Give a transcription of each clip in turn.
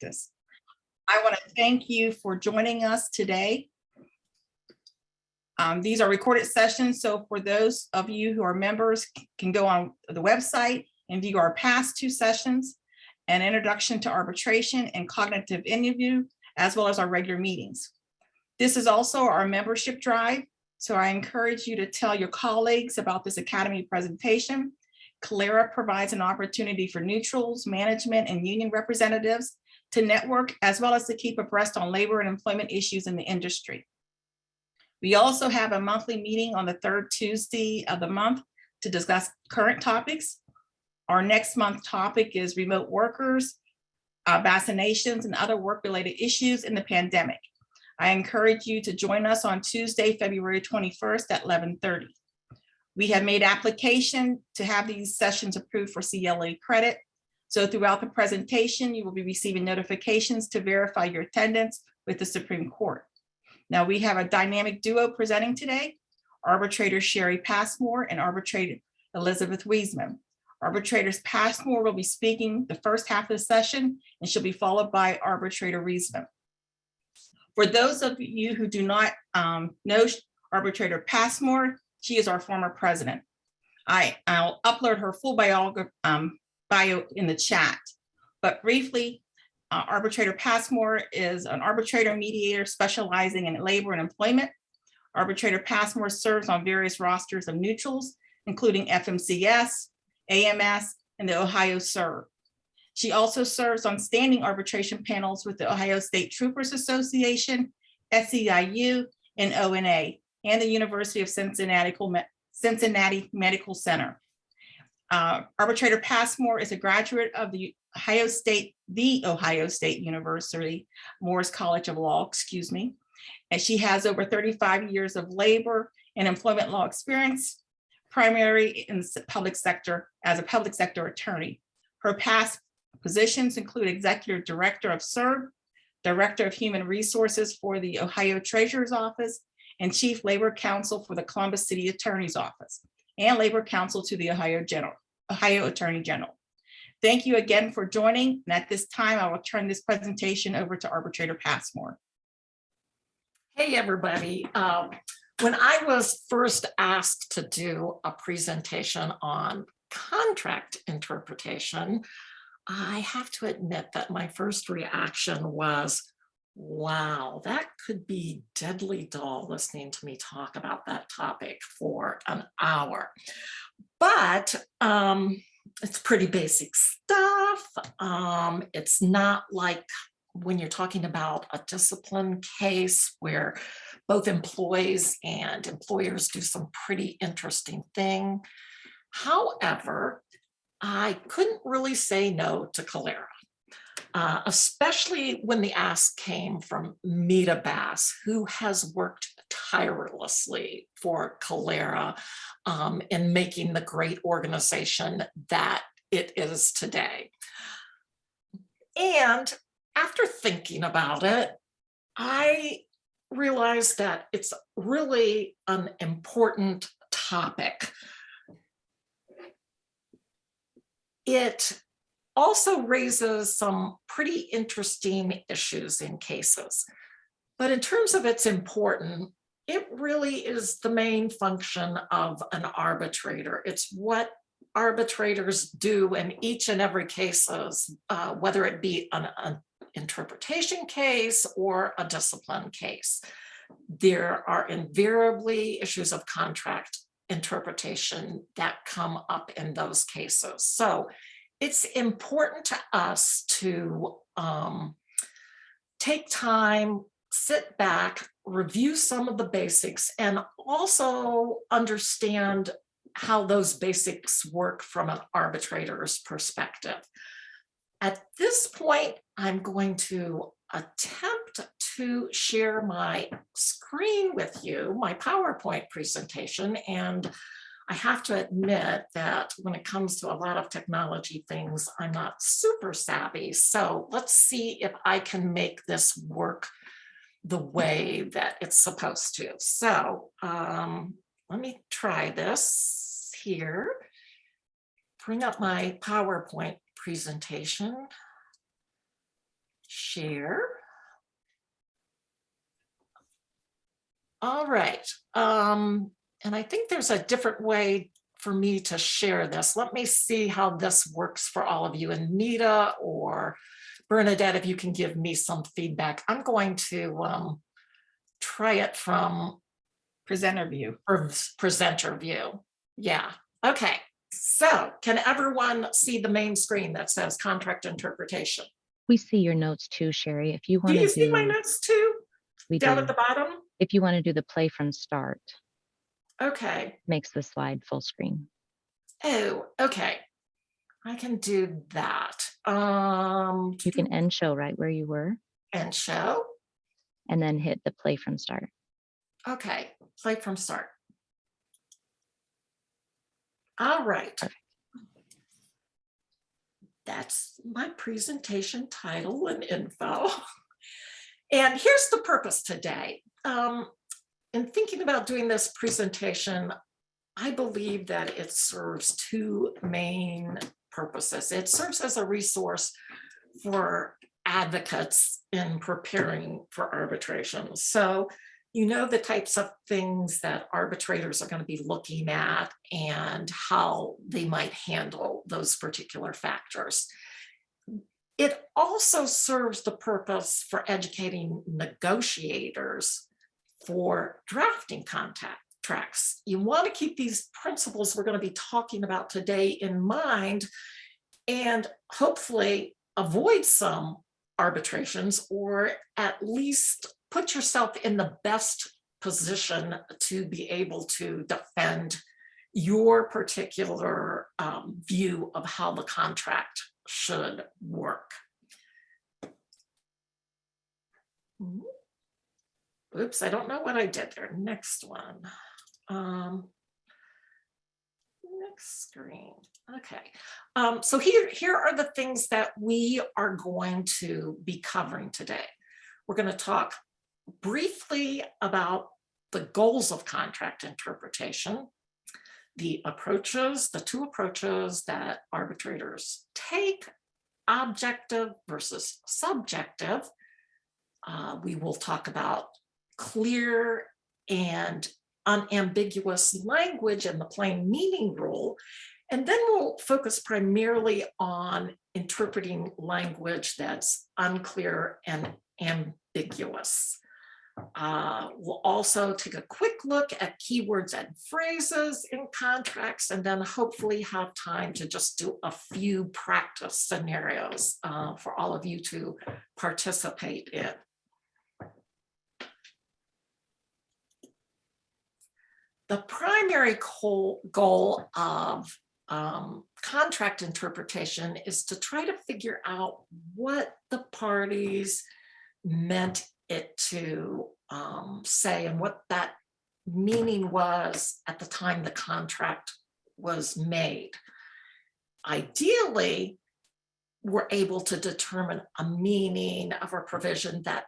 practice. I want to thank you for joining us today. These are recorded sessions, so for those of you who are members, can go on the website and view our past 2 sessions, an introduction to arbitration and cognitive interview, as well as our regular meetings. This is also our membership drive, so I encourage you to tell your colleagues about this Academy presentation. Colera provides an opportunity for neutrals, management, and union representatives to network, as well as to keep abreast on labor and employment issues in the industry. We also have a monthly meeting on the 3rd Tuesday of the month to discuss current topics. Our next month topic is remote workers, vaccinations, and other work-related issues in the pandemic. I encourage you to join us on Tuesday, February 21st at 11:30. We have made application to have these sessions approved for CLA credit. So throughout the presentation, you will be receiving notifications to verify your attendance with the Supreme Court. Now we have a dynamic duo presenting today, Arbitrator Sherrie Passmore and Arbitrator Elizabeth Wiesman. Arbitrator Passmore will be speaking the first half of the session, and she'll be followed by Arbitrator Wiesman. For those of you who do not know Arbitrator Passmore, she is our former president. I'll upload her full bio in the chat, but briefly, Arbitrator Passmore is an arbitrator mediator specializing in labor and employment. Arbitrator Passmore serves on various rosters of neutrals, including FMCS, AMS, and the Ohio SERB. She also serves on standing arbitration panels with the Ohio State Troopers Association, SEIU, and ONA, and the University of Cincinnati Medical Center. Arbitrator Passmore is a graduate of the Ohio State University, Morris College of Law, and she has over 35 years of labor and employment law experience, primarily in the public sector as a public sector attorney. Her past positions include Executive Director of SERB, Director of Human Resources for the Ohio Treasurer's Office, and Chief Labor Counsel for the Columbus City Attorney's Office, and Labor Counsel to the Ohio Attorney General. Thank you again for joining. And at this time, I will turn this presentation over to Arbitrator Passmore. Hey, everybody. When I was first asked to do a presentation on contract interpretation, I have to admit that my first reaction was, wow, that could be deadly dull listening to me talk about that topic for an hour. But it's pretty basic stuff. It's not like when you're talking about a discipline case where both employees and employers do some pretty interesting thing. However, I couldn't really say no to Colera, especially when the ask came from Mita Bass, who has worked tirelessly for Colera in making the great organization that it is today. And after thinking about it, I realized that it's really an important topic. It also raises some pretty interesting issues in cases. But in terms of its importance, it really is the main function of an arbitrator. It's what arbitrators do in each and every cases, whether it be an interpretation case or a discipline case. There are invariably issues of contract interpretation that come up in those cases. So it's important to us to take time, sit back, review some of the basics, and also understand how those basics work from an arbitrator's perspective. At this point, I'm going to attempt to share my screen with you, my PowerPoint presentation, and I have to admit that when it comes to a lot of technology things, I'm not super savvy. So let's see if I can make this work the way that it's supposed to. So let me try this here. Bring up my PowerPoint presentation. share. All right. And I think there's a different way for me to share this. Let me see how this works for all of you. And Nita or Bernadette, if you can give me some feedback. I'm going to try it from Presenter view. presenter view. Yeah. Okay. So can everyone see the main screen that says contract interpretation? We see your notes too, Sherrie. If you Do want you to see my do, notes too? we Down do. at the bottom? If you want to do the play from start, Okay. makes the slide full screen. Oh, okay. I can do that. You can end show right where you were And show. and then hit the play from start. Okay, play from start. All right. That's my presentation title and info. And here's the purpose today. In thinking about doing this presentation, I believe that it serves two main purposes. It serves as a resource for advocates in preparing for arbitration. So you know the types of things that arbitrators are going to be looking at and how they might handle those particular factors. It also serves the purpose for educating negotiators for drafting contracts. You want to keep these principles we're going to be talking about today in mind and hopefully avoid some arbitrations, or at least put yourself in the best position to be able to defend your particular view of how the contract should work. Oops, I don't know what I did there. Next one. Next screen. Okay. So here are the things that we are going to be covering today. We're going to talk briefly about the goals of contract interpretation, the approaches, the two approaches that arbitrators take, objective versus subjective. We will talk about clear and unambiguous language and the plain meaning rule. And then we'll focus primarily on interpreting language that's unclear and ambiguous. We'll also take a quick look at keywords and phrases in contracts, and then hopefully have time to just do a few practice scenarios for all of you to participate in. The primary goal of contract interpretation is to try to figure out what the parties meant it to say and what that meaning was at the time the contract was made. Ideally, we're able to determine a meaning of a provision that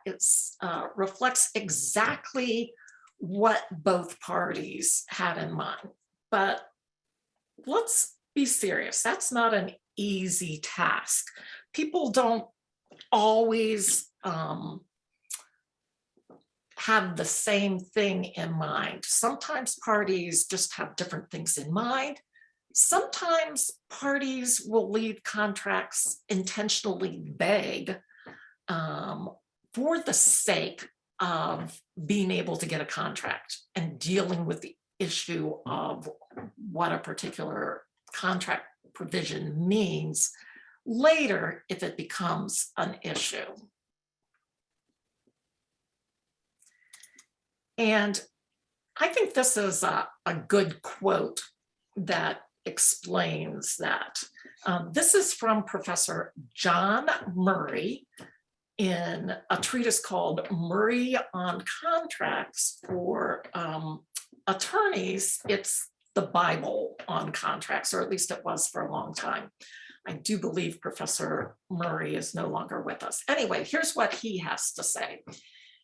reflects exactly what both parties had in mind. But let's be serious, that's not an easy task. People don't always have the same thing in mind. Sometimes parties just have different things in mind. Sometimes parties will leave contracts intentionally vague for the sake of being able to get a contract and dealing with the issue of what a particular contract provision means later if it becomes an issue. And I think this is a good quote that explains that. This is from Professor John Murray in a treatise called Murray on Contracts for attorneys. It's the Bible on contracts, or at least it was for a long time. I do believe Professor Murray is no longer with us. Anyway, here's what he has to say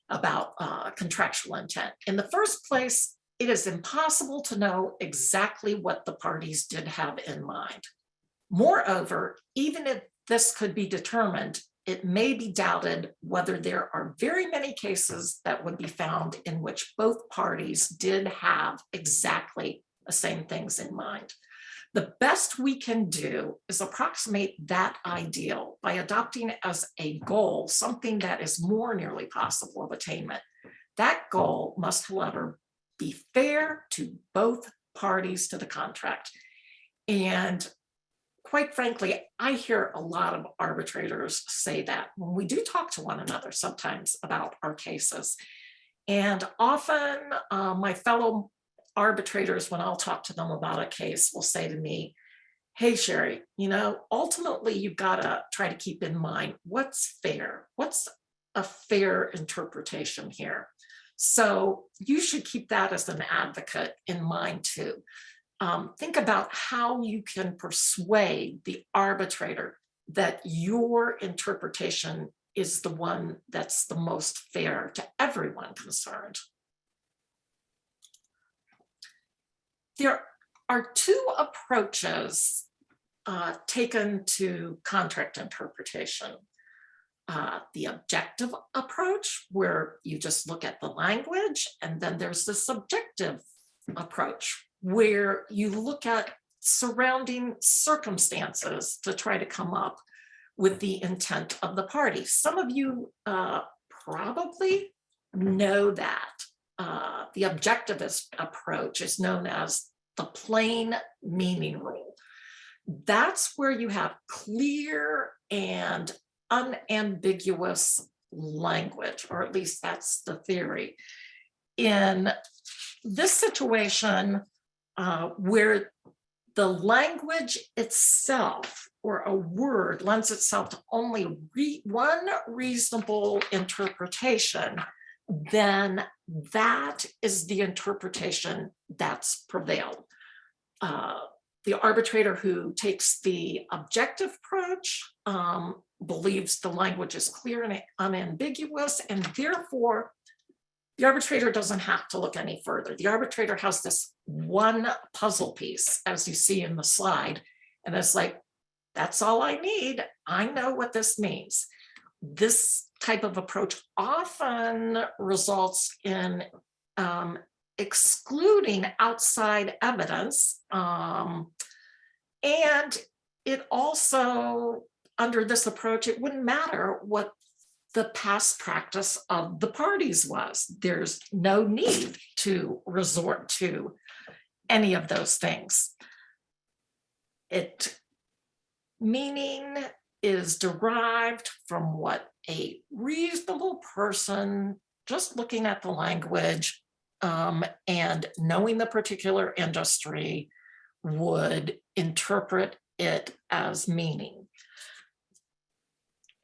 about contractual intent. In the first place, it is impossible to know exactly what the parties did have in mind. Moreover, even if this could be determined, it may be doubted whether there are very many cases that would be found in which both parties did have exactly the same things in mind. The best we can do is approximate that ideal by adopting as a goal something that is more nearly possible of attainment. That goal must, however, be fair to both parties to the contract. And quite frankly, I hear a lot of arbitrators say that when we do talk to one another sometimes about our cases. And often my fellow arbitrators, when I'll talk to them about a case, will say to me, hey, Sherrie, ultimately you've got to try to keep in mind what's fair, what's a fair interpretation here. So you should keep that as an advocate in mind too. Think about how you can persuade the arbitrator that your interpretation is the one that's the most fair to everyone concerned. There are two approaches taken to contract interpretation. The objective approach, where you just look at the language, and then there's the subjective approach, where you look at surrounding circumstances to try to come up with the intent of the party. Some of you probably know that. The objectivist approach is known as the plain meaning rule. That's where you have clear and unambiguous language, or at least that's the theory. In this situation, where the language itself or a word lends itself to only one reasonable interpretation, then that is the interpretation that's prevailed. The arbitrator who takes the objective approach believes the language is clear and unambiguous, and therefore the arbitrator doesn't have to look any further. The arbitrator has this one puzzle piece, as you see in the slide, and it's like, that's all I need. I know what this means. This type of approach often results in excluding outside evidence. And it also, under this approach, it wouldn't matter what the past practice of the parties was. There's no need to resort to any of those things. Meaning is derived from what a reasonable person, just looking at the language and knowing the particular industry, would interpret it as meaning.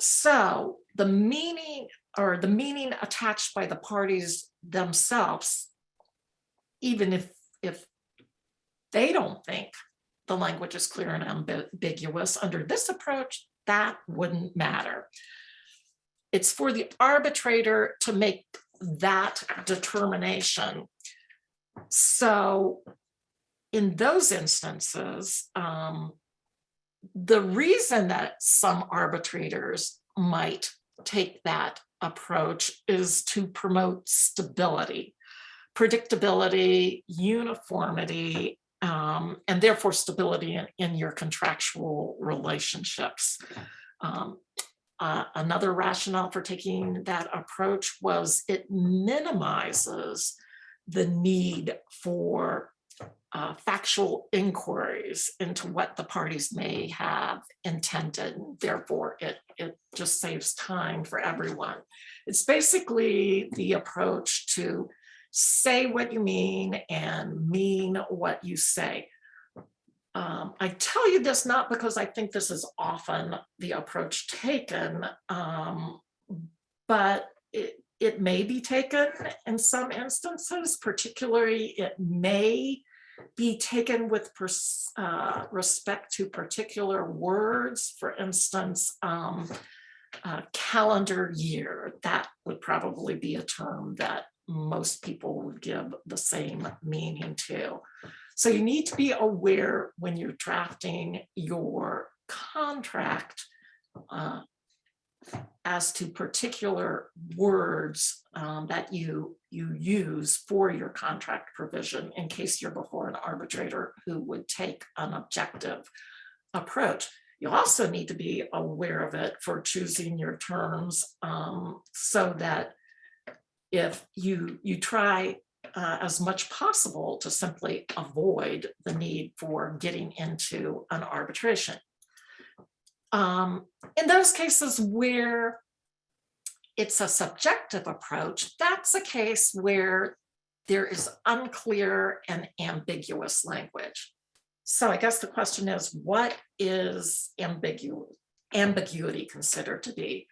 So the meaning, or the meaning attached by the parties themselves, even if they don't think the language is clear and ambiguous, under this approach, that wouldn't matter. It's for the arbitrator to make that determination. So in those instances, the reason that some arbitrators might take that approach is to promote stability, predictability, uniformity, and therefore stability in your contractual relationships. Another rationale for taking that approach was it minimizes the need for factual inquiries into what the parties may have intended. Therefore, it just saves time for everyone. It's basically the approach to say what you mean and mean what you say. I tell you this not because I think this is often the approach taken, but it may be taken in some instances. Particularly, it may be taken with respect to particular words. For instance, calendar year, that would probably be a term that most people would give the same meaning to. So you need to be aware when you're drafting your contract as to particular words that you use for your contract provision in case you're before an arbitrator who would take an objective approach. You also need to be aware of it for choosing your terms, so that if you try as much possible to simply avoid the need for getting into an arbitration. In those cases where it's a subjective approach, that's a case where there is unclear and ambiguous language. So I guess the question is, what is ambiguity considered to be?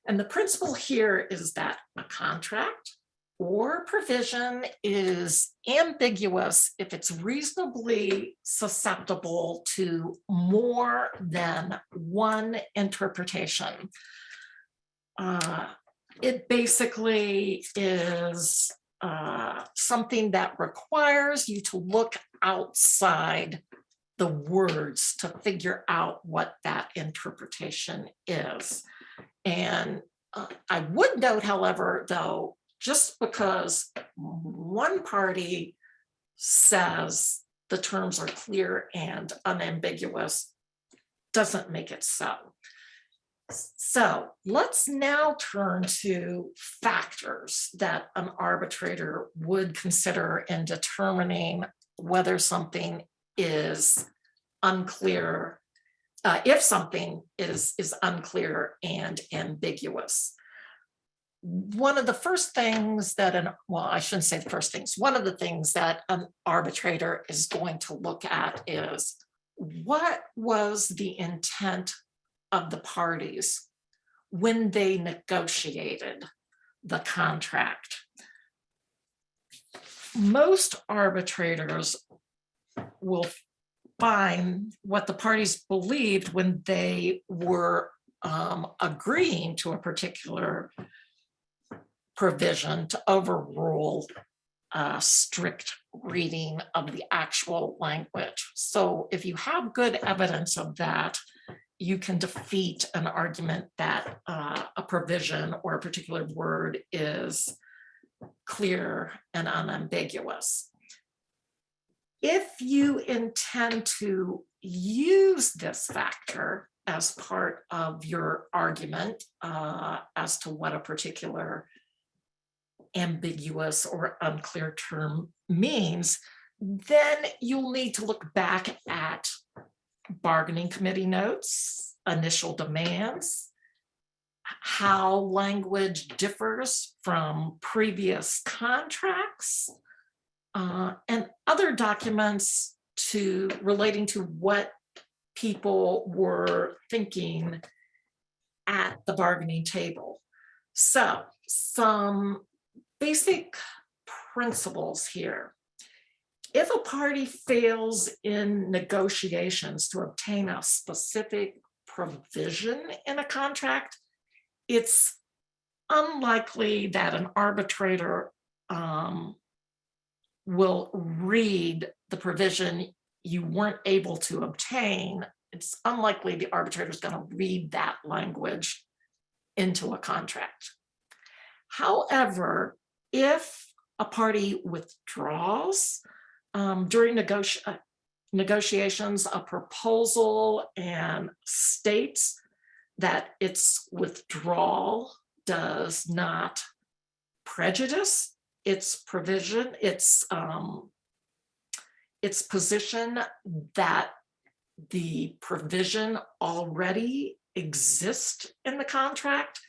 And the principle here is that a contract or provision is ambiguous if it's reasonably susceptible to more than one interpretation. It basically is something that requires you to look outside the words to figure out what that interpretation is. And I would note, however, though, just because one party says the terms are clear and unambiguous doesn't make it so. So let's now turn to factors that an arbitrator would consider in determining whether something is unclear, if something is unclear and ambiguous. One of the first things that I shouldn't say the first things, one of the things that an arbitrator is going to look at is, what was the intent of the parties when they negotiated the contract? Most arbitrators will find what the parties believed when they were agreeing to a particular provision to overrule a strict reading of the actual language. So if you have good evidence of that, you can defeat an argument that a provision or a particular word is clear and unambiguous. If you intend to use this factor as part of your argument as to what a particular ambiguous or unclear term means, then you'll need to look back at bargaining committee notes, initial demands, how language differs from previous contracts, and other documents relating to what people were thinking at the bargaining table. So some basic principles here. If a party fails in negotiations to obtain a specific provision in a contract, it's unlikely that an arbitrator will read the provision you weren't able to obtain. It's unlikely the arbitrator is going to read that language into a contract. However, if a party withdraws during negotiations a proposal and states that its withdrawal does not prejudice its provision, its position that the provision already exists in the contract,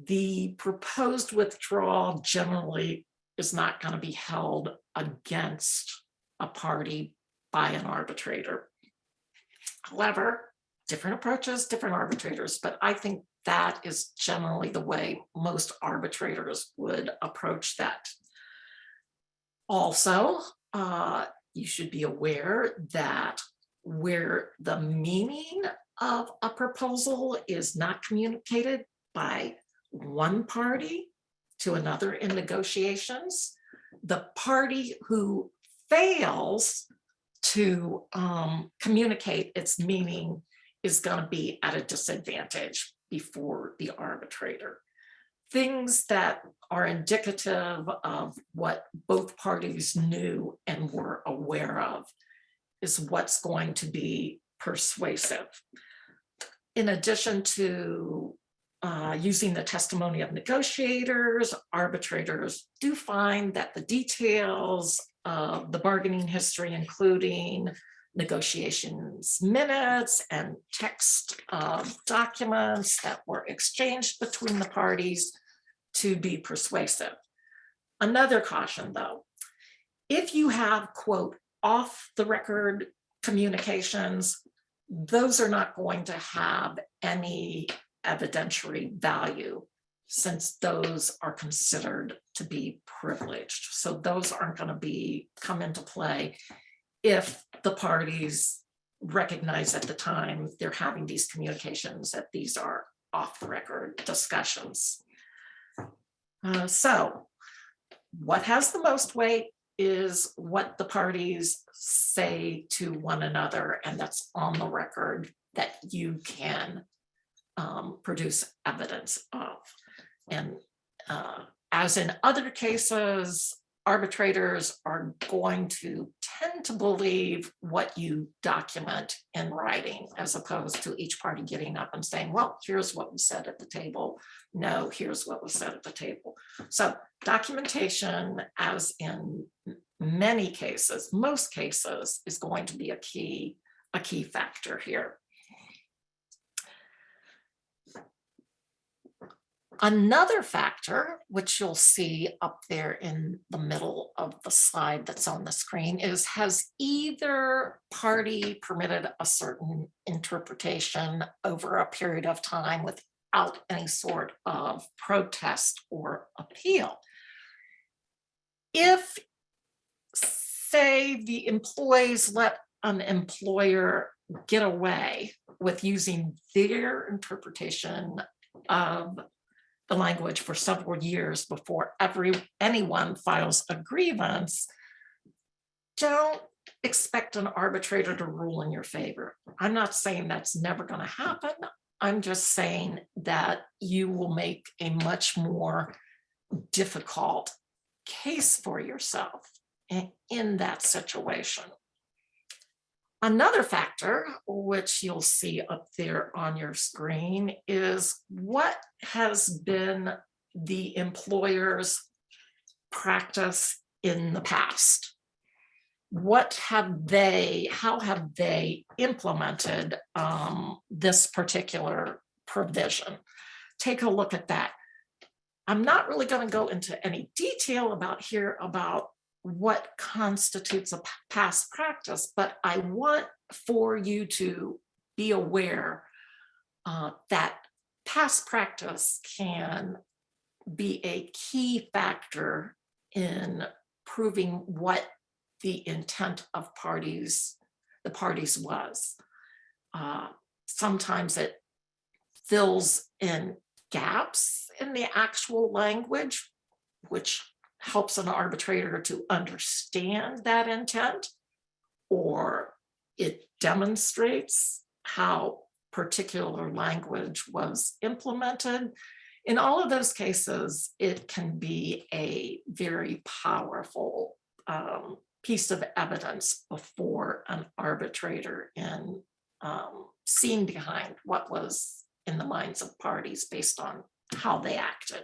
the proposed withdrawal generally is not going to be held against a party by an arbitrator. However, different approaches, different arbitrators, but I think that is generally the way most arbitrators would approach that. Also, you should be aware that where the meaning of a proposal is not communicated by one party to another in negotiations, the party who fails to communicate its meaning is going to be at a disadvantage. before the arbitrator. Things that are indicative of what both parties knew and were aware of is what's going to be persuasive. In addition to using the testimony of negotiators, arbitrators do find that the details of the bargaining history, including negotiations minutes and text documents that were exchanged between the parties, to be persuasive. Another caution though, if you have, quote, off the record communications, those are not going to have any evidentiary value, since those are considered to be privileged. So those aren't going to come into play if the parties recognize at the time they're having these communications that these are off the record discussions. So what has the most weight is what the parties say to one another, and that's on the record that you can produce evidence of. And as in other cases, arbitrators are going to tend to believe what you document in writing, as opposed to each party getting up and saying, well, here's what was said at the table. No, here's what was said at the table. So documentation, as in many cases, most cases, is going to be a key factor here. Another factor, which you'll see up there in the middle of the slide that's on the screen, is has either party permitted a certain interpretation over a period of time without any sort of protest or appeal. If, say, the employees let an employer get away with using their interpretation of the language for several years before anyone files a grievance, don't expect an arbitrator to rule in your favor. I'm not saying that's never going to happen. I'm just saying that you will make a much more difficult case for yourself in that situation. Another factor, which you'll see up there on your screen, is what has been the employer's practice in the past. How have they implemented this particular provision? Take a look at that. I'm not really going to go into any detail about what constitutes a past practice, but I want for you to be aware that past practice can be a key factor in proving what the intent of the parties was. Sometimes it fills in gaps in the actual language, which helps an arbitrator to understand that intent, or it demonstrates how particular language was implemented. In all of those cases, it can be a very powerful piece of evidence before an arbitrator in seeing behind what was in the minds of parties based on how they acted.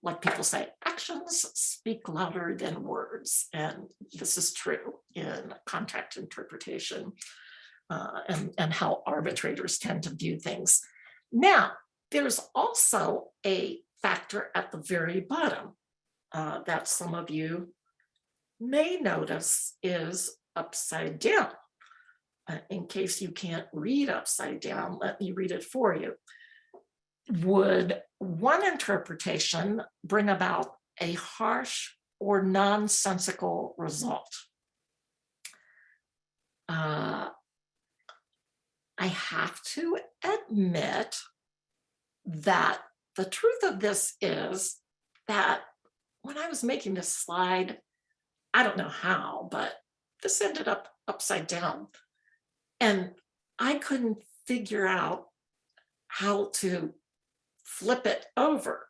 Like people say, actions speak louder than words. And this is true in contract interpretation and how arbitrators tend to view things. Now, there's also a factor at the very bottom that some of you may notice is upside down. In case you can't read upside down, let me read it for you. Would one interpretation bring about a harsh or nonsensical result? I have to admit that the truth of this is that when I was making this slide, I don't know how, but this ended up upside down. And I couldn't figure out how to flip it over.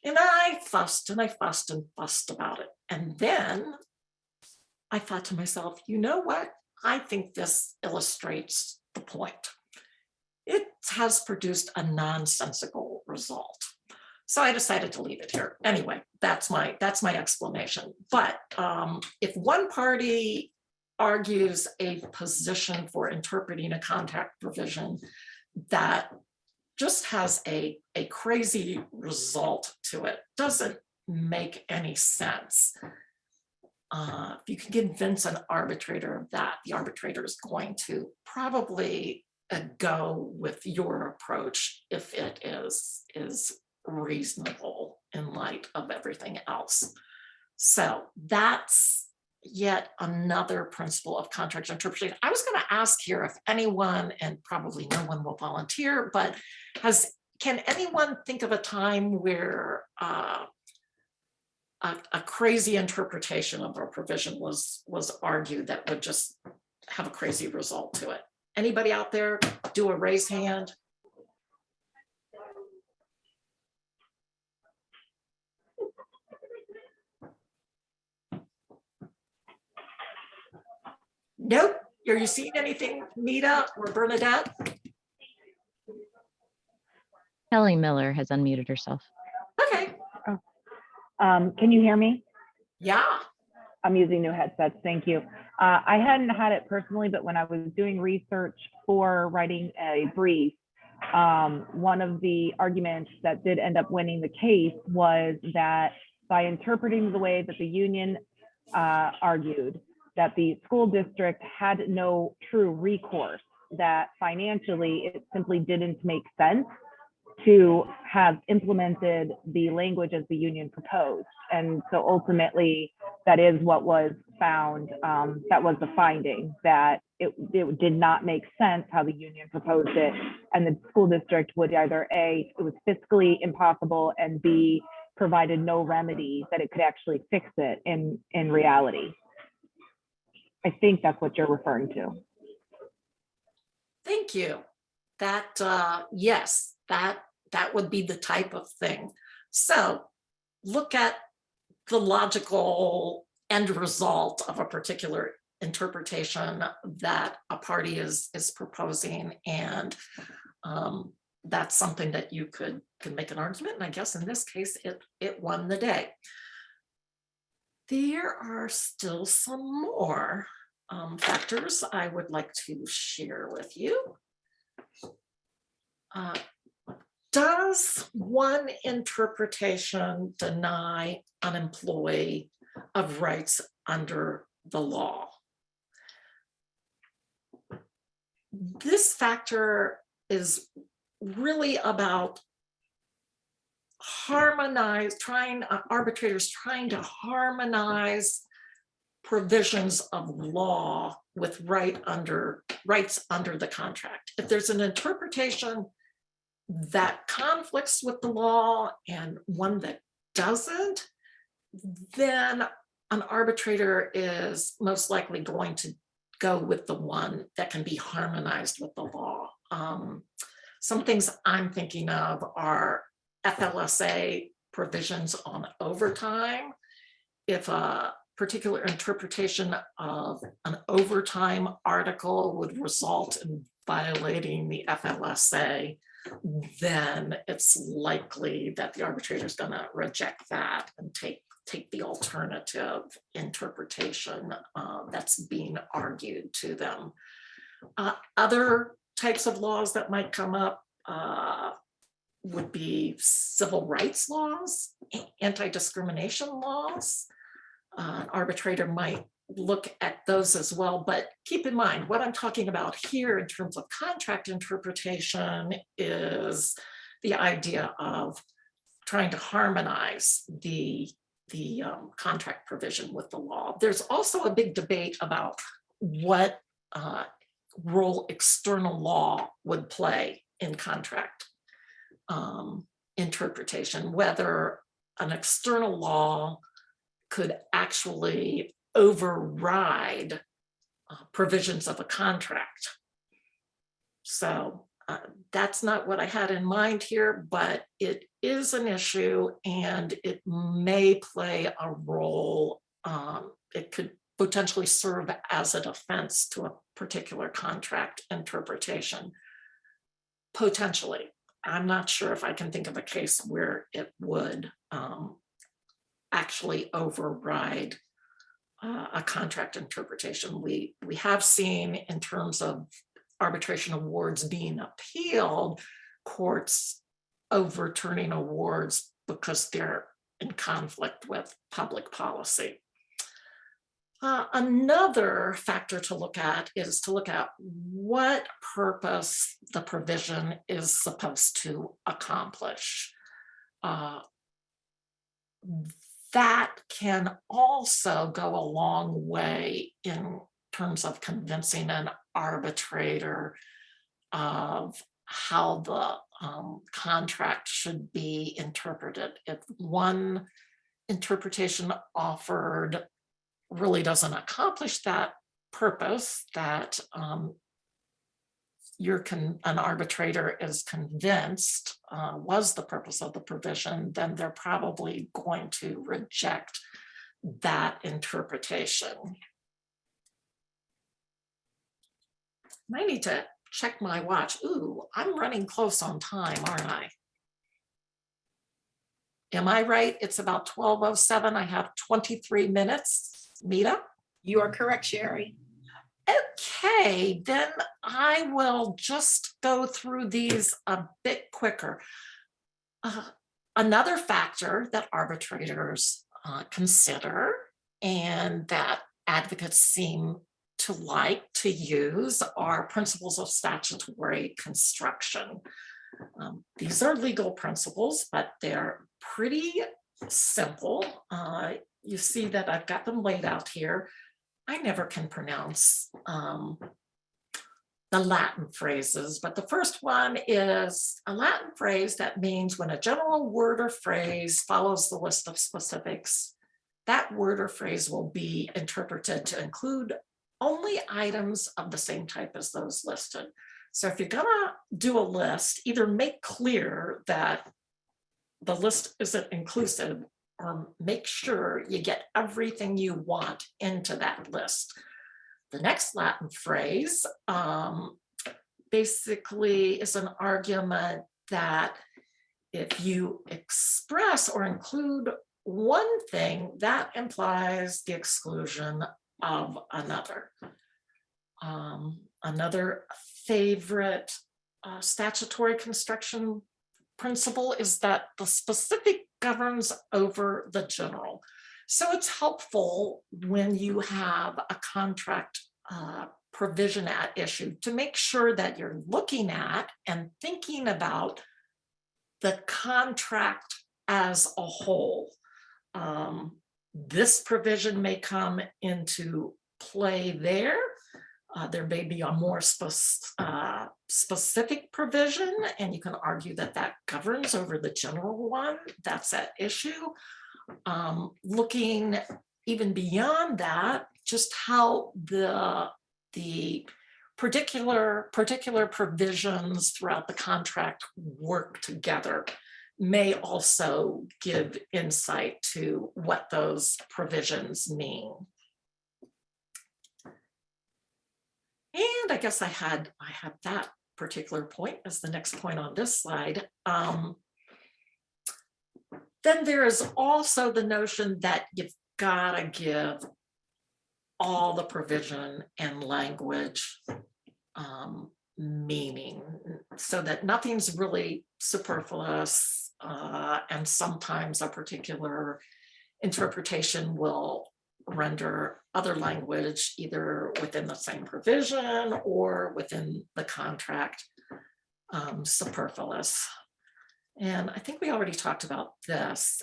And I fussed and I fussed and fussed about it. And then I thought to myself, you know what? I think this illustrates the point. It has produced a nonsensical result. So I decided to leave it here. Anyway, that's my explanation. But if one party argues a position for interpreting a contract provision that just has a crazy result to it, doesn't make any sense. If you can convince an arbitrator of that, the arbitrator is going to probably go with your approach if it is reasonable in light of everything else. So that's yet another principle of contract interpretation. I was going to ask here if anyone, and probably no one will volunteer, but can anyone think of a time where a crazy interpretation of a provision was argued that would just have a crazy result to it? Anybody out there? Do a raise hand. Nope. Are you seeing anything, Nita or Bernadette? Kelly Miller has unmuted herself. Okay. Can you hear me? Yeah. I'm using new headsets. Thank you. I hadn't had it personally, but when I was doing research for writing a brief, one of the arguments that did end up winning the case was that by interpreting the way that the union argued, that the school district had no true recourse, that financially it simply didn't make sense to have implemented the language as the union proposed. And so ultimately, that is what was found. That was the finding, that it did not make sense how the union proposed it. And the school district would either A, it was fiscally impossible, and B, provided no remedy that it could actually fix it in reality. I think that's what you're referring to. Thank you. That, yes, that would be the type of thing. So look at the logical end result of a particular interpretation that a party is proposing, and that's something that you could make an argument, and I guess in this case it won the day. There are still some more factors I would like to share with you. Does one interpretation deny an employee of rights under the law? This factor is really about arbitrators trying to harmonize provisions of law with rights under the contract. If there's an interpretation that conflicts with the law and one that doesn't, then an arbitrator is most likely going to go with the one that can be harmonized with the law. Some things I'm thinking of are FLSA provisions on overtime. If a particular interpretation of an overtime article would result in violating the FLSA, then it's likely that the arbitrator is going to reject that and take the alternative interpretation that's being argued to them. Other types of laws that might come up would be civil rights laws, anti-discrimination laws. An arbitrator might look at those as well, but keep in mind what I'm talking about here in terms of contract interpretation is the idea of trying to harmonize the contract provision with the law. There's also a big debate about what role external law would play in contract interpretation, whether an external law could actually override provisions of a contract. So That's not what I had in mind here, but it is an issue and it may play a role. It could potentially serve as a defense to a particular contract interpretation. Potentially. I'm not sure if I can think of a case where it would actually override a contract interpretation. We have seen, in terms of arbitration awards being appealed, courts overturning awards because they're in conflict with public policy. Another factor to look at is to look at what purpose the provision is supposed to accomplish. That can also go a long way in terms of convincing an arbitrator of how the contract should be interpreted. If one interpretation offered really doesn't accomplish that purpose that an arbitrator is convinced was the purpose of the provision, then they're probably going to reject that interpretation. I need to check my watch. Ooh, I'm running close on time, aren't I? Am I right? It's about 12:07. I have 23 minutes. Mita? You are correct, Sherrie. Okay, then I will just go through these a bit quicker. Another factor that arbitrators consider and that advocates seem to like to use are principles of statutory construction. These are legal principles, but they're pretty simple. You see that I've got them laid out here. I never can pronounce the Latin phrases, but the first one is a Latin phrase that means when a general word or phrase follows the list of specifics, that word or phrase will be interpreted to include only items of the same type as those listed. So if you're gonna do a list, either make clear that the list isn't inclusive, or make sure you get everything you want into that list. The next Latin phrase basically is an argument that if you express or include one thing, that implies the exclusion of another. Another favorite statutory construction principle is that the specific governs over the general. So it's helpful when you have a contract provision at issue to make sure that you're looking at and thinking about the contract as a whole. This provision may come into play there. There may be a more specific provision, and you can argue that that governs over the general one that's at issue. Looking even beyond that, just how the particular provisions throughout the contract work together may also give insight to what those provisions mean. And I guess I had that particular point as the next point on this slide. Then there is also the notion that you've got to give all the provision and language meaning, so that nothing's really superfluous, and sometimes a particular interpretation will render other language either within the same provision or within the contract superfluous. And I think we already talked about this,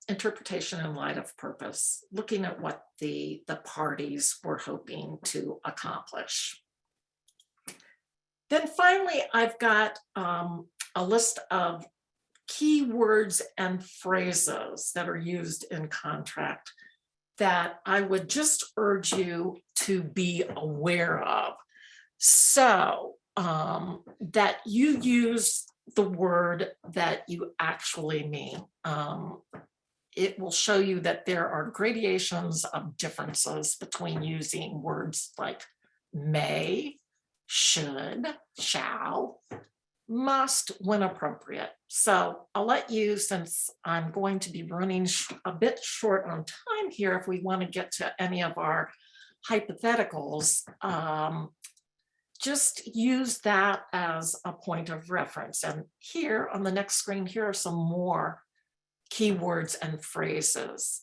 interpretation in light of purpose, looking at what the parties were hoping to accomplish. Then finally, I've got a list of key words and phrases that are used in contract that I would just urge you to be aware of. So that you use the word that you actually mean. It will show you that there are gradations of differences between using words like may, should, shall, must when appropriate. So I'll let you, since I'm going to be running a bit short on time here, if we want to get to any of our hypotheticals, just use that as a point of reference. And here on the next screen, here are some more keywords and phrases.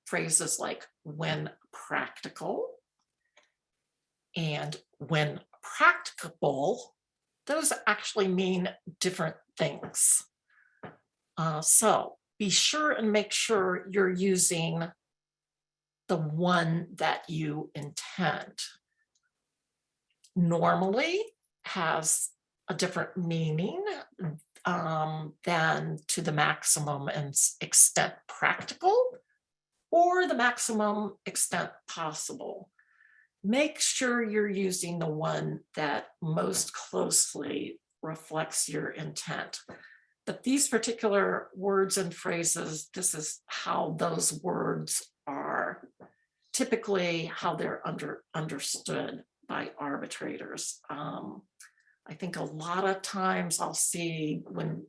Phrases like when practical and when practicable. Those actually mean different things. So be sure and make sure you're using the one that you intend. Normally has a different meaning than to the maximum extent practical or the maximum extent possible. Make sure you're using the one that most closely reflects your intent. But these particular words and phrases, this is how those words are typically how they're understood by arbitrators. I think a lot of times I'll see when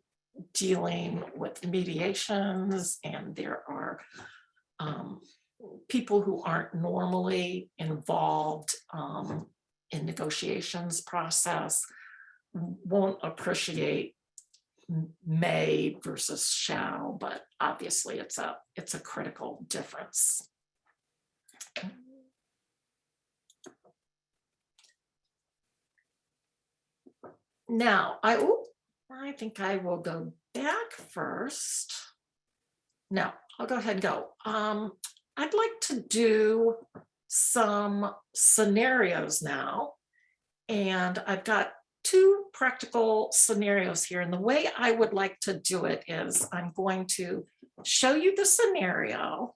dealing with mediations, and there are people who aren't normally involved in negotiations process won't appreciate may versus shall, but obviously it's a critical difference. Now, I think I will go back first. No, I'll go ahead and go. I'd like to do some scenarios now, and I've got two practical scenarios here. And the way I would like to do it is I'm going to show you the scenario,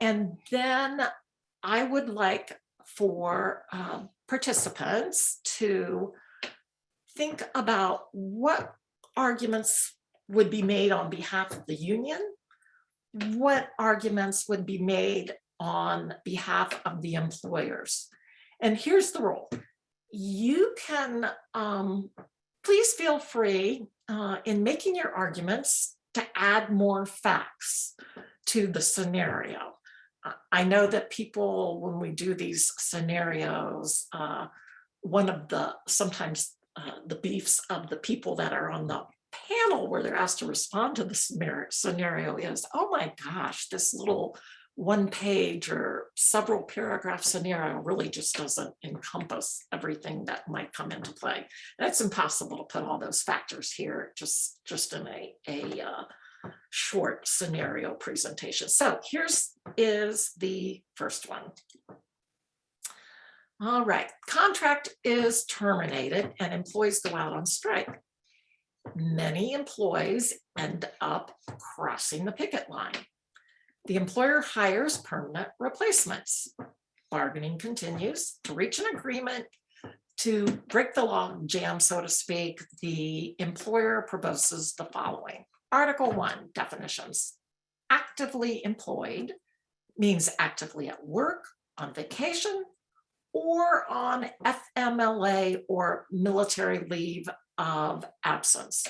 and then I would like for participants to think about what arguments would be made on behalf of the union, what arguments would be made on behalf of the employers. And here's the rule. You can, please feel free in making your arguments to add more facts to the scenario. I know that people, when we do these scenarios, one of the, sometimes the beefs of the people that are on the panel where they're asked to respond to the scenario is, oh my gosh, this little one page or several paragraph scenario really just doesn't encompass everything that might come into play. And it's impossible to put all those factors here just in a short scenario presentation. So is the first one. All right, contract is terminated and employees go out on strike. Many employees end up crossing the picket line. The employer hires permanent replacements. Bargaining continues to reach an agreement to break the log jam, so to speak. The employer proposes the following. Article 1, definitions. Actively employed means actively at work, on vacation, or on FMLA or military leave of absence.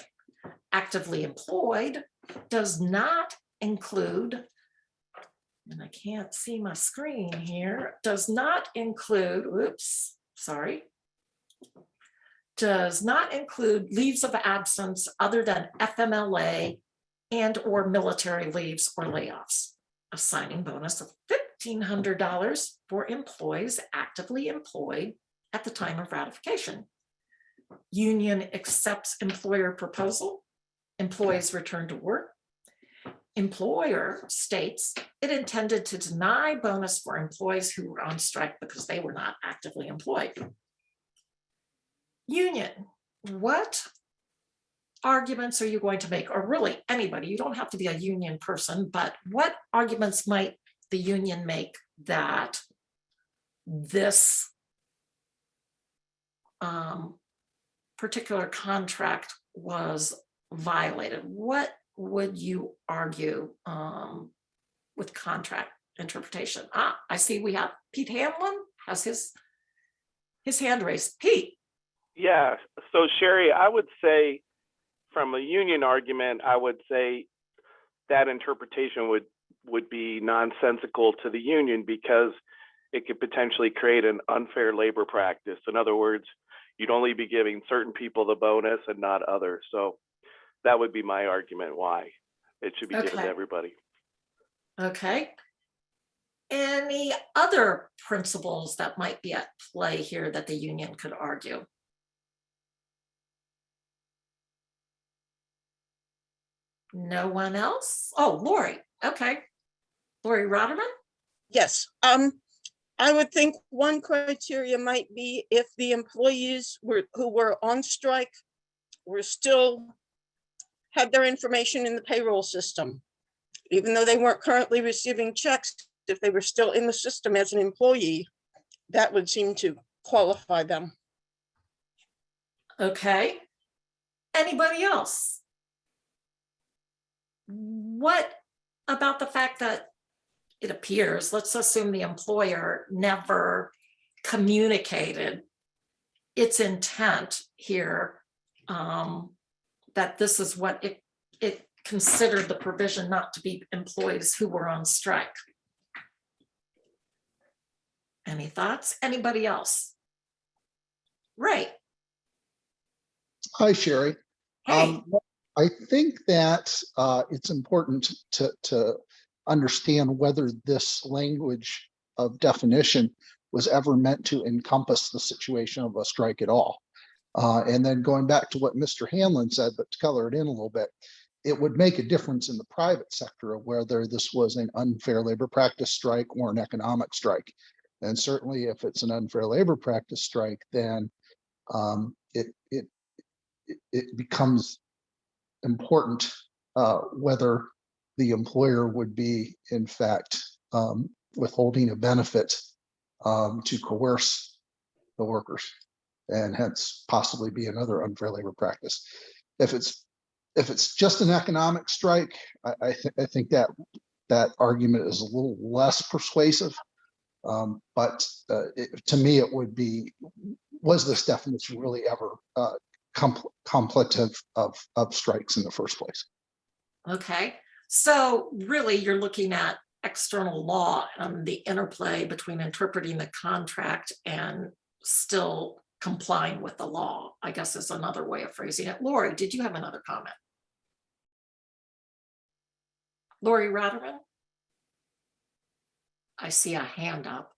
Actively employed does not include, and I can't see my screen here, does not include, does not include leaves of absence other than FMLA and or military leaves or layoffs. A signing bonus of $1,500 for employees actively employed at the time of ratification. Union accepts employer proposal. Employees return to work. Employer states it intended to deny bonus for employees who were on strike because they were not actively employed. Union, what arguments are you going to make? Or really anybody, you don't have to be a union person, but what arguments might the union make that this particular contract was violated, what would you argue with contract interpretation? I see we have Pete Hamlin has his hand raised. Pete. Yeah, so Sherrie, I would say from a union argument, I would say that interpretation would be nonsensical to the union because it could potentially create an unfair labor practice. In other words, you'd only be giving certain people the bonus and not others. So that would be my argument why it should be given to everybody. Okay. Any other principles that might be at play here that the union could argue? No one else? Oh, Lori. Okay. Lori Rotterman? Yes, I would think one criteria might be if the employees who were on strike were still had their information in the payroll system. Even though they weren't currently receiving checks, if they were still in the system as an employee, that would seem to qualify them. Okay. Anybody else? What about the fact that it appears, let's assume the employer never communicated its intent here, that this is what it considered the provision not to be employees who were on strike. Any thoughts? Anybody else? Right. Hi, Sherrie. Hey. I think that it's important to understand whether this language of definition was ever meant to encompass the situation of a strike at all. And then going back to what Mr. Hanlon said, but to color it in a little bit, it would make a difference in the private sector of whether this was an unfair labor practice strike or an economic strike. And certainly if it's an unfair labor practice strike, then it becomes important whether the employer would be, in fact, withholding a benefit to coerce the workers, and hence possibly be another unfair labor practice. If it's just an economic strike, I think that argument is a little less persuasive. But to me, it would be: was this definition really ever contemplative of strikes in the first place? Okay, so really you're looking at external law and the interplay between interpreting the contract and still complying with the law, I guess is another way of phrasing it. Lori, did you have another comment? Lori Rotterman? I see a hand up.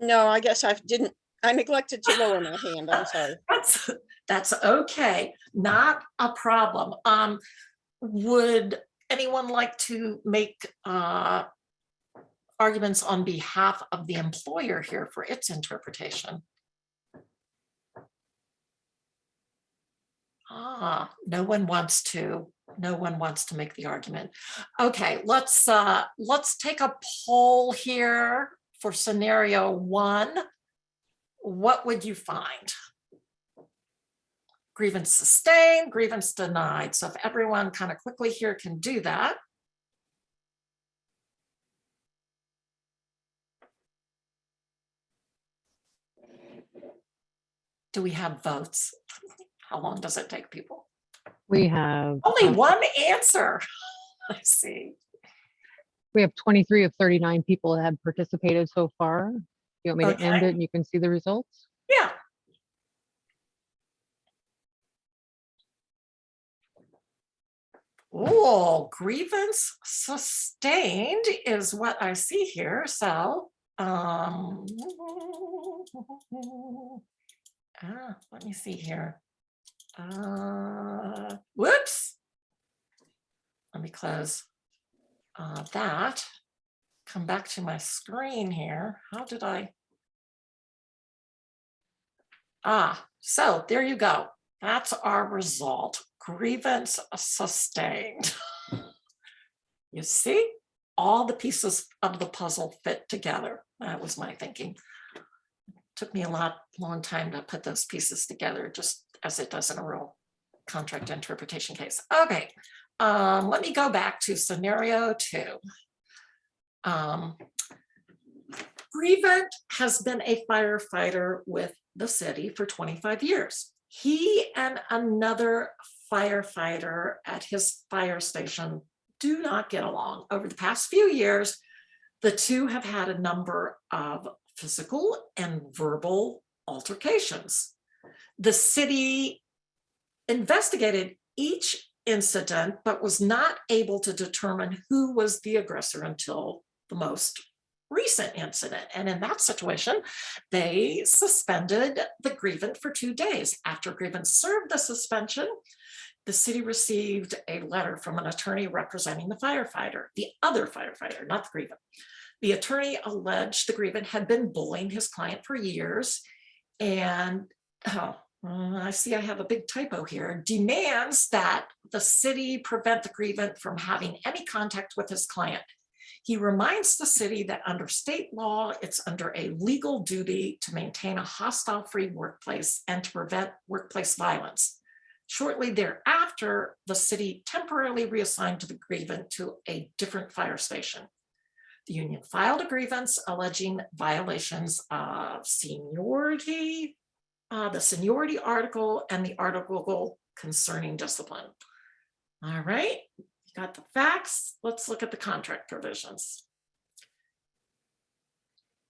No, I guess I neglected to lower my hand. I'm sorry. That's okay, not a problem. Would anyone like to make arguments on behalf of the employer here for its interpretation? No one wants to. No one wants to make the argument. Okay, let's take a poll here for scenario 1. What would you find? Grievance sustained, grievance denied. So if everyone kind of quickly here can do that. Do we have votes? How long does it take people? We have Only one answer. I see. we have 23 of 39 people that have participated so far. You want me to end it and you can see the results? Yeah. Oh, grievance sustained is what I see here. So, let me see here. Whoops. Let me close that. Come back to my screen here. How did I? So there you go. That's our result. Grievance sustained. You see, all the pieces of the puzzle fit together. That was my thinking. Took me a long time to put those pieces together. Just as it does in a real contract interpretation case. Okay, let me go back to scenario 2. Grievant has been a firefighter with the city for 25 years. He and another firefighter at his fire station do not get along. Over the past few years, the two have had a number of physical and verbal altercations. The city investigated each incident, but was not able to determine who was the aggressor until the most recent incident. And in that situation, they suspended the grievant for 2 days. After grievant served the suspension, the city received a letter from an attorney representing the firefighter, the other firefighter, not the grievant. The attorney alleged the grievant had been bullying his client for years and, I see I have a big typo here, demands that the city prevent the grievant from having any contact with his client. He reminds the city that under state law, it's under a legal duty to maintain a hostile-free workplace and to prevent workplace violence. Shortly thereafter, the city temporarily reassigned the grievant to a different fire station. The union filed a grievance alleging violations of seniority, the seniority article, and the article concerning discipline. All right, you got the facts. Let's look at the contract provisions.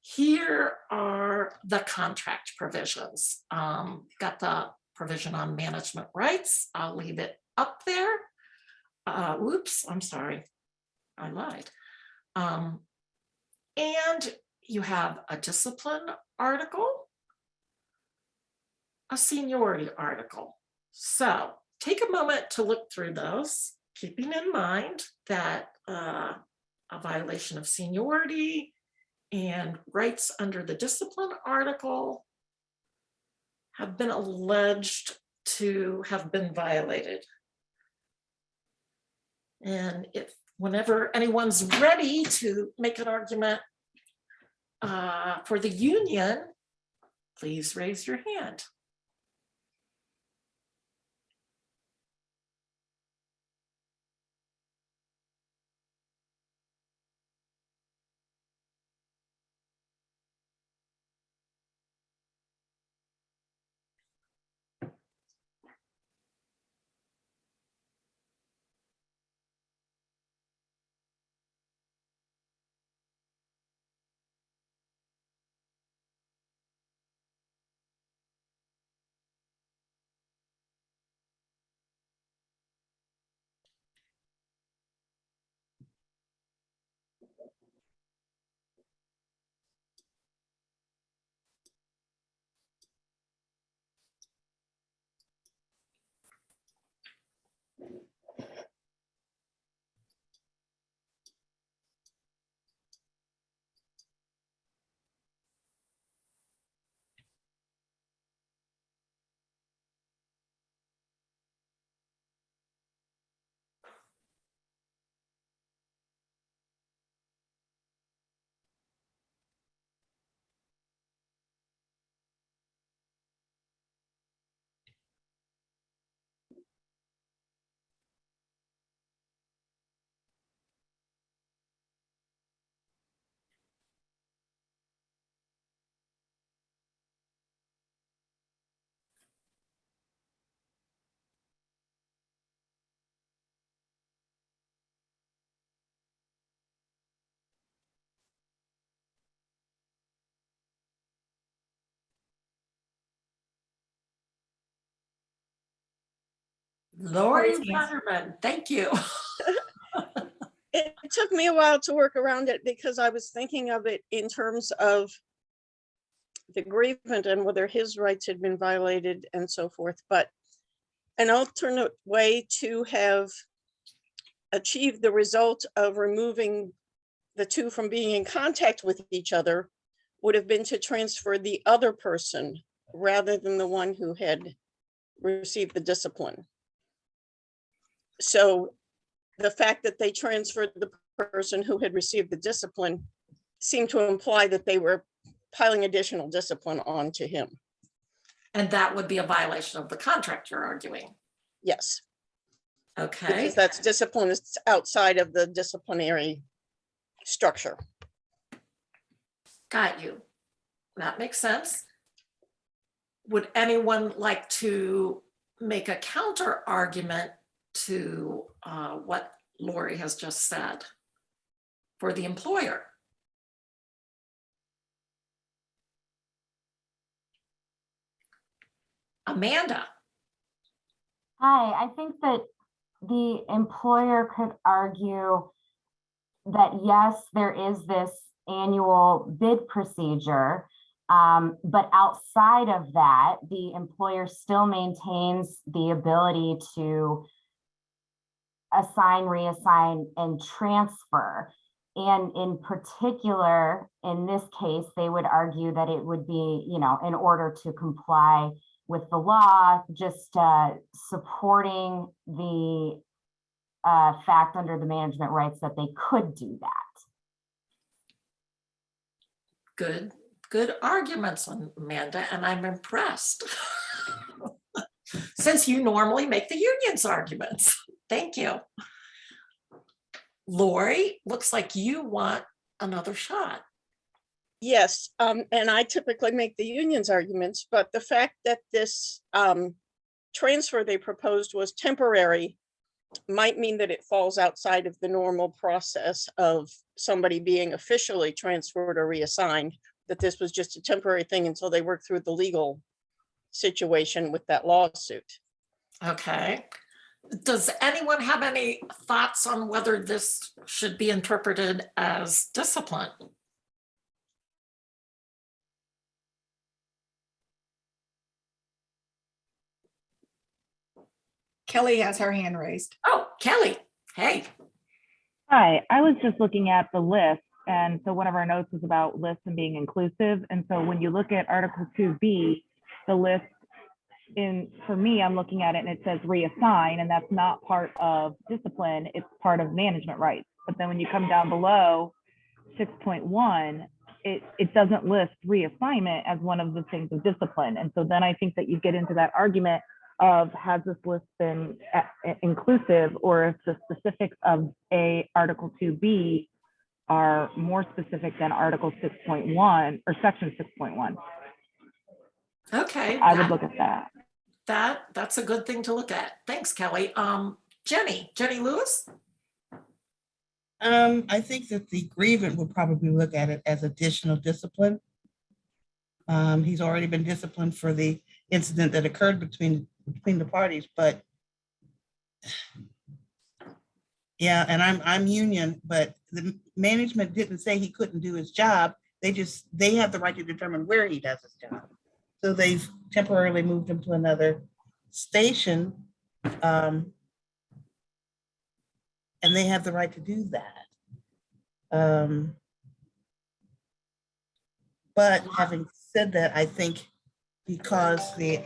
Here are the contract provisions. Got the provision on management rights. I'll leave it up there. Oops, I'm sorry, I lied. And you have a discipline article, a seniority article. So take a moment to look through those, keeping in mind that a violation of seniority and rights under the discipline article have been alleged to have been violated. And if whenever anyone's ready to make an argument for the union, please raise your hand. Lori Letterman, thank you. It took me a while to work around it because I was thinking of it in terms of the grievant and whether his rights had been violated and so forth. But an alternate way to have achieved the result of removing the two from being in contact with each other would have been to transfer the other person rather than the one who had received the discipline. So the fact that they transferred the person who had received the discipline seemed to imply that they were piling additional discipline onto him. And that would be a violation of the contract you're arguing. Yes, Okay, because that's discipline is outside of the disciplinary structure. got you. That makes sense. Would anyone like to make a counter argument to what Lori has just said for the employer? Amanda? Hi, I think that the employer could argue that yes, there is this annual bid procedure, but outside of that, the employer still maintains the ability to assign, reassign, and transfer. And in particular, in this case, they would argue that it would be, you know, in order to comply with the law, just supporting the fact under the management rights that they could do that. Good arguments, Amanda, and I'm impressed. Since you normally make the union's arguments. Thank you. Lori, looks like you want another shot. Yes, and I typically make the union's arguments, but the fact that this transfer they proposed was temporary might mean that it falls outside of the normal process of somebody being officially transferred or reassigned, that this was just a temporary thing until they work through the legal situation with that lawsuit. Okay. Does anyone have any thoughts on whether this should be interpreted as discipline? Kelly has her hand raised. Oh, Kelly, hey. Hi, I was just looking at the list. And so one of our notes is about lists and being inclusive. And so when you look at Article 2B, the list for me, I'm looking at it and it says reassign, and that's not part of discipline, it's part of management rights. But then when you come down below 6.1, it doesn't list reassignment as one of the things of discipline. And so then I think that you get into that argument of has this list been inclusive, or if the specifics of Article 2B are more specific than Article 6.1 or Section 6.1. Okay. I would look at that. That's a good thing to look at. Thanks, Kelly. Jenny Lewis? I think that the grievant would probably look at it as additional discipline. He's already been disciplined for the incident that occurred between the parties, but yeah, and I'm union, but the management didn't say he couldn't do his job. They have the right to determine where he does his job. So they've temporarily moved him to another station, and they have the right to do that. But having said that, I think because they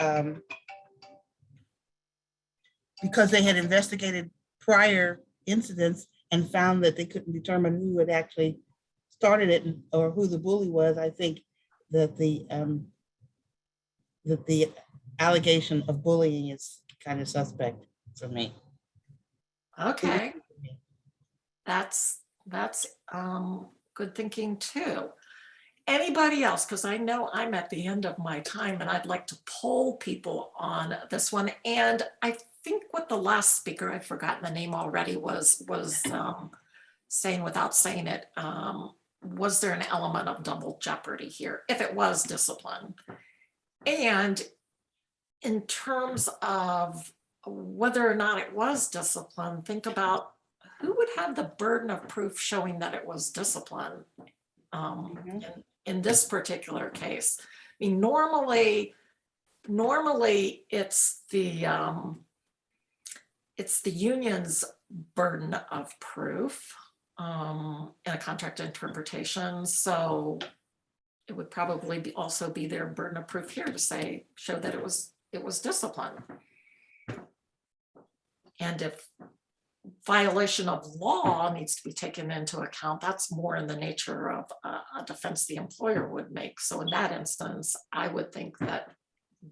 had investigated prior incidents and found that they couldn't determine who had actually started it or who the bully was, I think that the allegation of bullying is kind of suspect for me. Okay. That's good thinking too. Anybody else? Because I know I'm at the end of my time and I'd like to poll people on this one. And I think what the last speaker, I've forgotten the name already, was saying without saying it, was there an element of double jeopardy here? If it was discipline. And in terms of whether or not it was discipline, think about who would have the burden of proof showing that it was discipline in this particular case. I mean, normally it's the union's burden of proof in a contract interpretation. So it would probably also be their burden of proof here to show that it was discipline. And if violation of law needs to be taken into account, that's more in the nature of a defense the employer would make. So in that instance, I would think that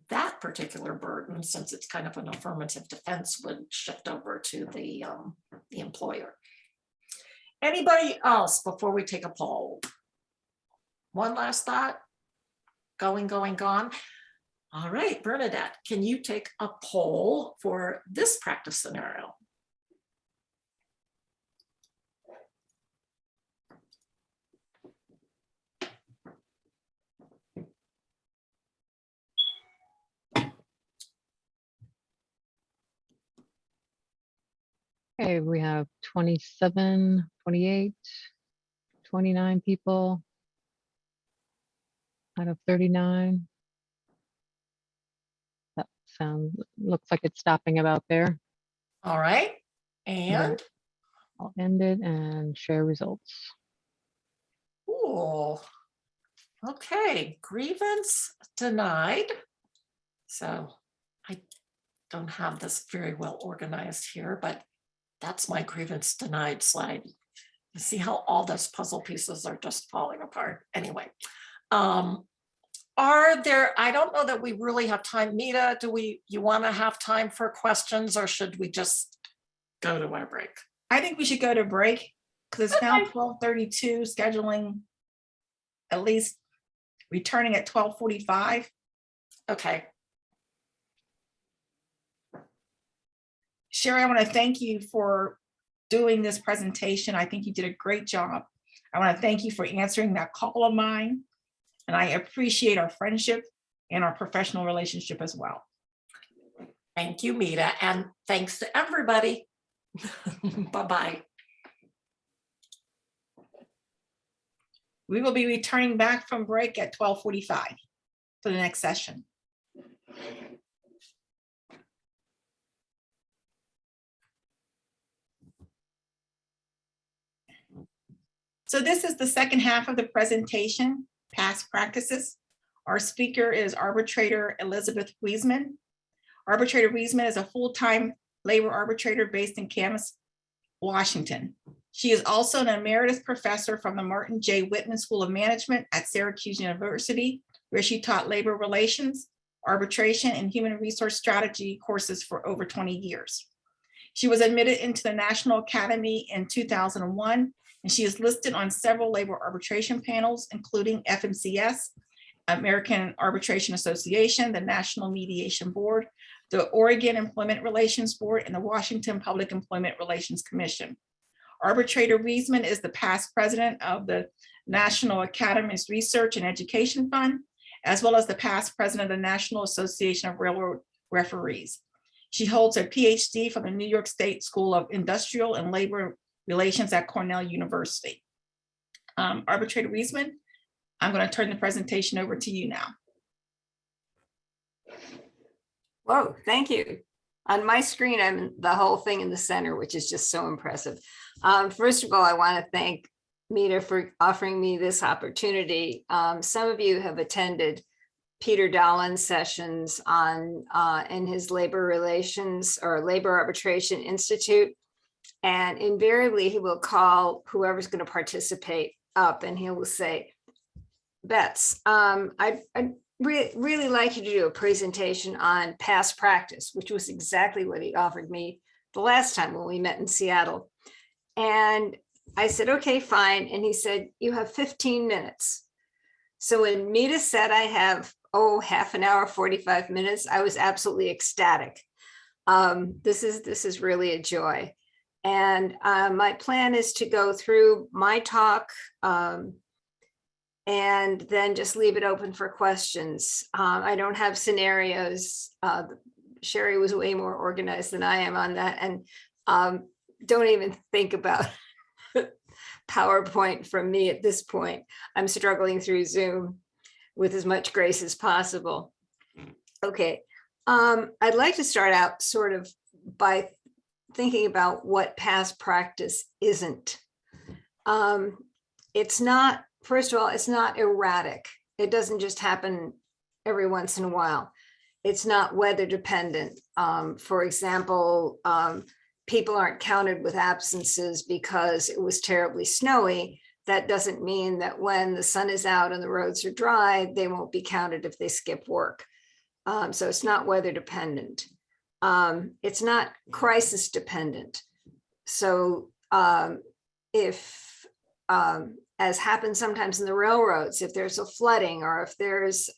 that particular burden, since it's kind of an affirmative defense, would shift over to the employer. Anybody else before we take a poll? One last thought? Going, gone. All right, Bernadette, can you take a poll for this practice scenario? Okay, we have 27, 28, 29 people out of 39. That looks like it's stopping about there. All right, and I'll end it and share results. cool. Okay, grievance denied. So I don't have this very well organized here, but that's my grievance denied slide. You see how all those puzzle pieces are just falling apart. Anyway, are there, I don't know that we really have time. Mita, you want to have time for questions, or should we just go to our break? I think we should go to break because it's now 12:32, scheduling at least returning at 12:45. Okay. Sherrie, I want to thank you for doing this presentation. I think you did a great job. I want to thank you for answering that call of mine. And I appreciate our friendship and our professional relationship as well. Thank you, Mita, and thanks to everybody. Bye-bye. We will be returning back from break at 12:45 for the next session. So this is the second half of the presentation, past practices. Our speaker is Arbitrator Elizabeth Wiesman. Arbitrator Wiesman is a full-time labor arbitrator based in Camas, Washington. She is also an emeritus professor from the Martin J. Whitman School of Management at Syracuse University, where she taught labor relations, arbitration, and human resource strategy courses for over 20 years. She was admitted into the National Academy in 2001, and she is listed on several labor arbitration panels, including FMCS, American Arbitration Association, the National Mediation Board, the Oregon Employment Relations Board, and the Washington Public Employment Relations Commission. Arbitrator Wiesman is the past president of the National Academy's Research and Education Fund, as well as the past president of the National Association of Railroad Referees. She holds a PhD from the New York State School of Industrial and Labor Relations at Cornell University. Arbitrator Wiesman, I'm going to turn the presentation over to you now. Whoa, thank you. On my screen, I'm the whole thing in the center, which is just so impressive. First of all, I want to thank Mita for offering me this opportunity. Some of you have attended Peter Dahlin's sessions on in his labor relations or labor arbitration institute. And invariably he will call whoever's going to participate up and he will say, Bets, I'd really like you to do a presentation on past practice, which was exactly what he offered me the last time when we met in Seattle. And I said, okay, fine. And he said, you have 15 minutes. So when Mita said I have, half an hour, 45 minutes, I was absolutely ecstatic. This is really a joy. And my plan is to go through my talk and then just leave it open for questions. I don't have scenarios. Sherrie was way more organized than I am on that. And don't even think about PowerPoint from me at this point. I'm struggling through Zoom with as much grace as possible. Okay, I'd like to start out sort of by thinking about what past practice isn't. It's not, first of all, it's not erratic. It doesn't just happen every once in a while. It's not weather dependent. For example, people aren't counted with absences because it was terribly snowy. That doesn't mean that when the sun is out and the roads are dry, they won't be counted if they skip work. So it's not weather dependent. It's not crisis dependent. So if, as happens sometimes in the railroads, if there's a flooding or if there's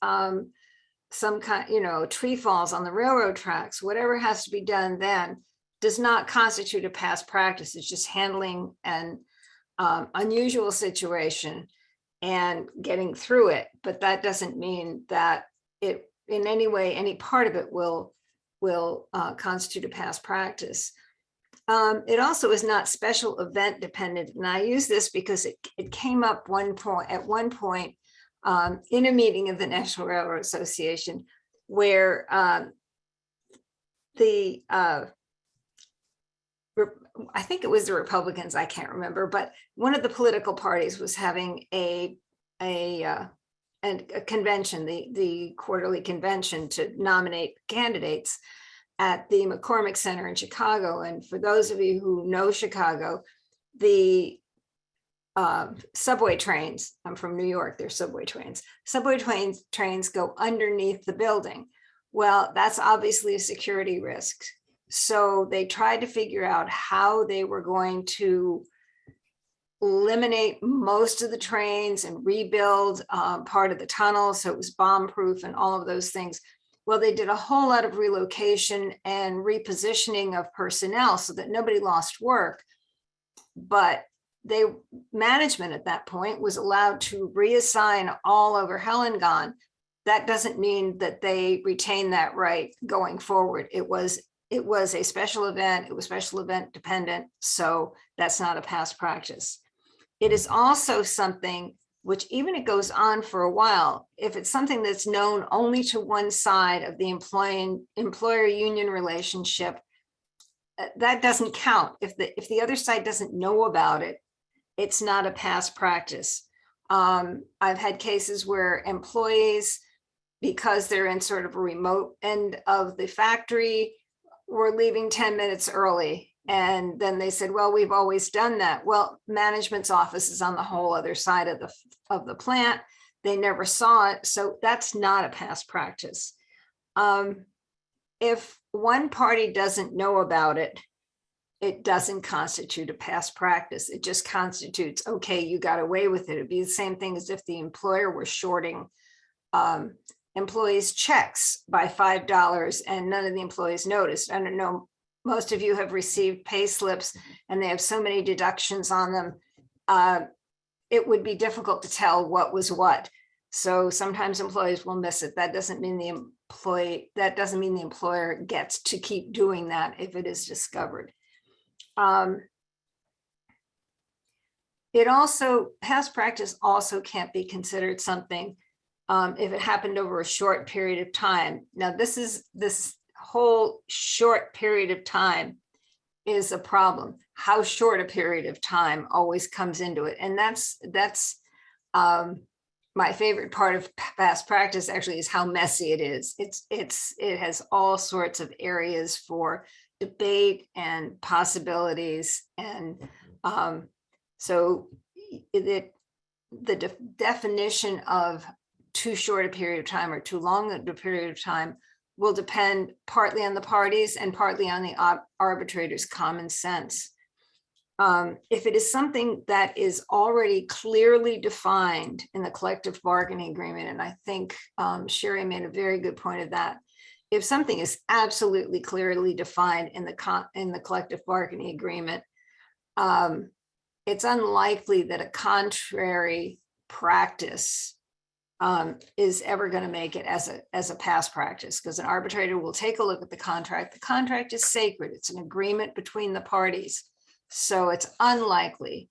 some kind, tree falls on the railroad tracks, whatever has to be done then does not constitute a past practice. It's just handling an unusual situation and getting through it. But that doesn't mean that it in any way, any part of it will constitute a past practice. It also is not special event dependent. And I use this because it came up at one point in a meeting of the National Railroad Association where I think it was the Republicans, I can't remember, but one of the political parties was having a convention, the quarterly convention to nominate candidates at the McCormick Center in Chicago. And for those of you who know Chicago, the subway trains, I'm from New York, they're subway trains. Subway trains go underneath the building. Well, that's obviously a security risk. So they tried to figure out how they were going to eliminate most of the trains and rebuild part of the tunnel so it was bomb-proof and all of those things. Well, they did a whole lot of relocation and repositioning of personnel so that nobody lost work. But management at that point was allowed to reassign all over hell and gone. That doesn't mean that they retain that right going forward. It was a special event. It was special event dependent. So that's not a past practice. It is also something which, even it goes on for a while, if it's something that's known only to one side of the employer union relationship, that doesn't count. If the other side doesn't know about it, it's not a past practice. I've had cases where employees, because they're in sort of a remote end of the factory, were leaving 10 minutes early. And then they said, well, we've always done that. Well, management's office is on the whole other side of the plant. They never saw it. So that's not a past practice. If one party doesn't know about it, it doesn't constitute a past practice. It just constitutes, okay, you got away with it. It'd be the same thing as if the employer were shorting employees' checks by $5 and none of the employees noticed. I don't know, most of you have received pay slips and they have so many deductions on them. It would be difficult to tell what was what. So sometimes employees will miss it. That doesn't mean the employer gets to keep doing that if it is discovered. Past practice also can't be considered something if it happened over a short period of time. Now, this whole short period of time is a problem. How short a period of time always comes into it. And that's my favorite part of past practice actually is how messy it is. It has all sorts of areas for debate and possibilities. And so the definition of too short a period of time or too long a period of time will depend partly on the parties and partly on the arbitrator's common sense. If it is something that is already clearly defined in the collective bargaining agreement, and I think Sherrie made a very good point of that, if something is absolutely clearly defined in the collective bargaining agreement, it's unlikely that a contrary practice is ever going to make it as a past practice, because an arbitrator will take a look at the contract. The contract is sacred. It's an agreement between the parties. So it's unlikely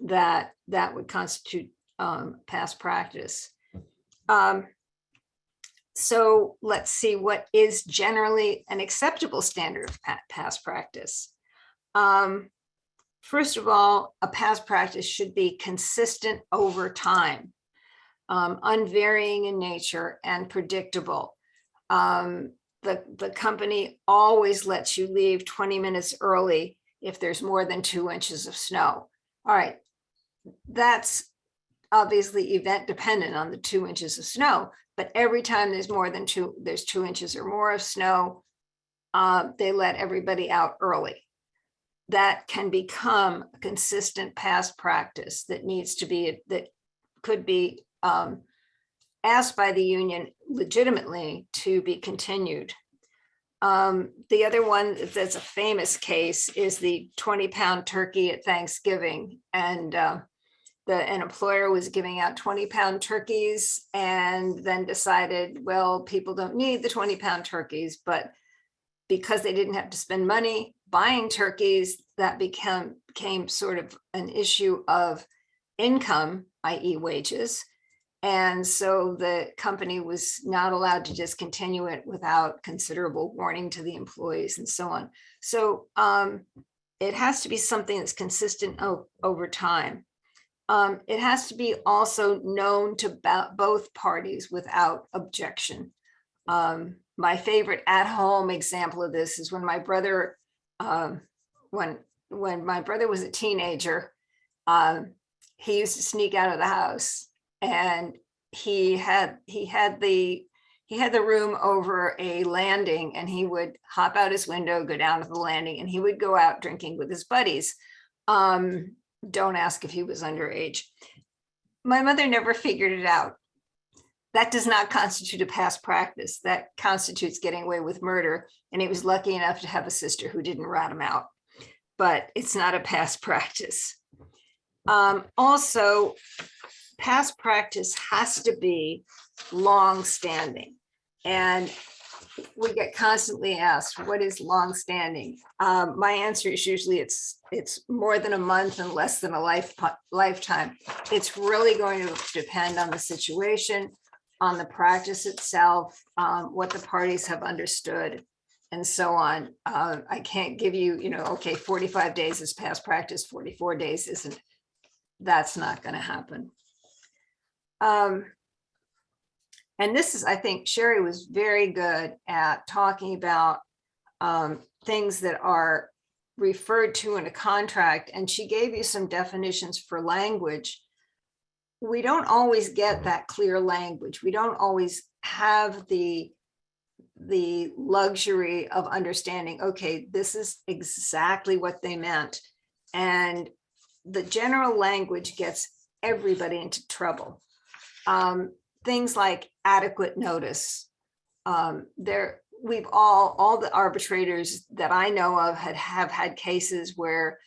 that that would constitute past practice. So let's see what is generally an acceptable standard of past practice. First of all, a past practice should be consistent over time, unvarying in nature and predictable. The company always lets you leave 20 minutes early if there's more than 2 inches of snow. All right, that's obviously event dependent on the 2 inches of snow, but every time there's more than there's 2 inches or more of snow, they let everybody out early. That can become a consistent past practice that needs to be, that could be asked by the union legitimately to be continued. The other one that's a famous case is the 20-pound turkey at Thanksgiving. And an employer was giving out 20-pound turkeys and then decided, well, people don't need the 20-pound turkeys, but because they didn't have to spend money buying turkeys, that became sort of an issue of income, i.e. wages. And so the company was not allowed to discontinue it without considerable warning to the employees and so on. So it has to be something that's consistent over time. It has to be also known to both parties without objection. My favorite at-home example of this is when my brother, when my brother was a teenager, he used to sneak out of the house, and he had the room over a landing, and he would hop out his window, go down to the landing, and he would go out drinking with his buddies. Don't ask if he was underage. My mother never figured it out. That does not constitute a past practice. That constitutes getting away with murder. And he was lucky enough to have a sister who didn't rat him out, but it's not a past practice. Also, past practice has to be long-standing. And we get constantly asked, what is long-standing? My answer is usually it's more than a month and less than a lifetime. It's really going to depend on the situation, on the practice itself, what the parties have understood, and so on. I can't give you, okay, 45 days is past practice, 44 days isn't. That's not going to happen. And this is, I think Sherrie was very good at talking about things that are referred to in a contract, and she gave you some definitions for language. We don't always get that clear language. We don't always have the luxury of understanding, okay, this is exactly what they meant. And the general language gets everybody into trouble. Things like adequate notice. We've all the arbitrators that I know of have had cases where,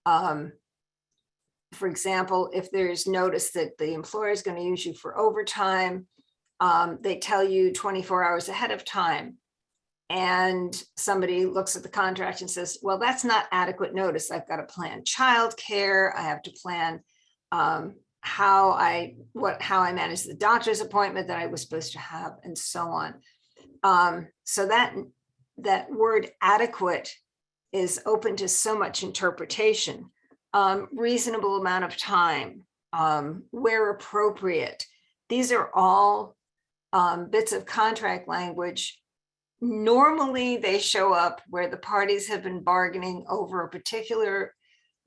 for example, if there's notice that the employer is going to use you for overtime, they tell you 24 hours ahead of time. And somebody looks at the contract and says, well, that's not adequate notice. I've got to plan childcare. I have to plan how I manage the doctor's appointment that I was supposed to have, and so on. So that word adequate is open to so much interpretation. Reasonable amount of time, where appropriate. These are all bits of contract language. Normally they show up where the parties have been bargaining over a particular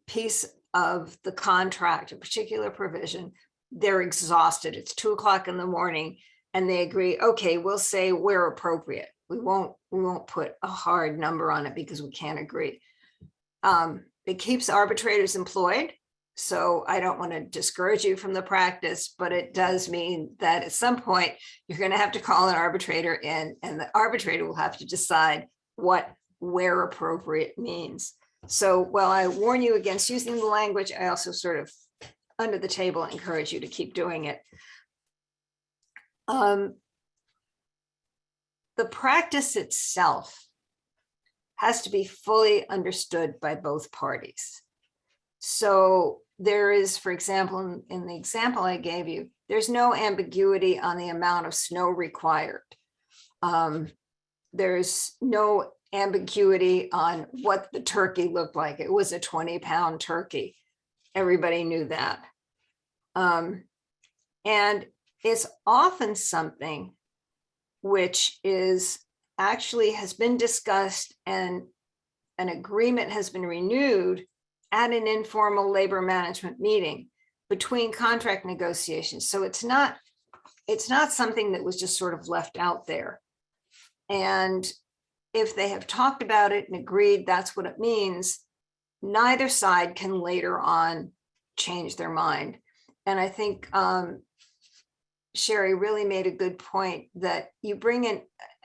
piece of the contract, a particular provision. They're exhausted. It's 2 o'clock in the morning and they agree, okay, we'll say where appropriate. We won't put a hard number on it because we can't agree. It keeps arbitrators employed. So I don't want to discourage you from the practice, but it does mean that at some point you're going to have to call an arbitrator in, and the arbitrator will have to decide what where appropriate means. So while I warn you against using the language, I also sort of under the table encourage you to keep doing it. The practice itself has to be fully understood by both parties. So there is, for example, in the example I gave you, there's no ambiguity on the amount of snow required. There's no ambiguity on what the turkey looked like. It was a 20-pound turkey. Everybody knew that. And it's often something which is actually has been discussed and an agreement has been renewed at an informal labor management meeting. between contract negotiations. So it's not something that was just sort of left out there. And if they have talked about it and agreed that's what it means, neither side can later on change their mind. And I think Sherrie really made a good point that you bring in,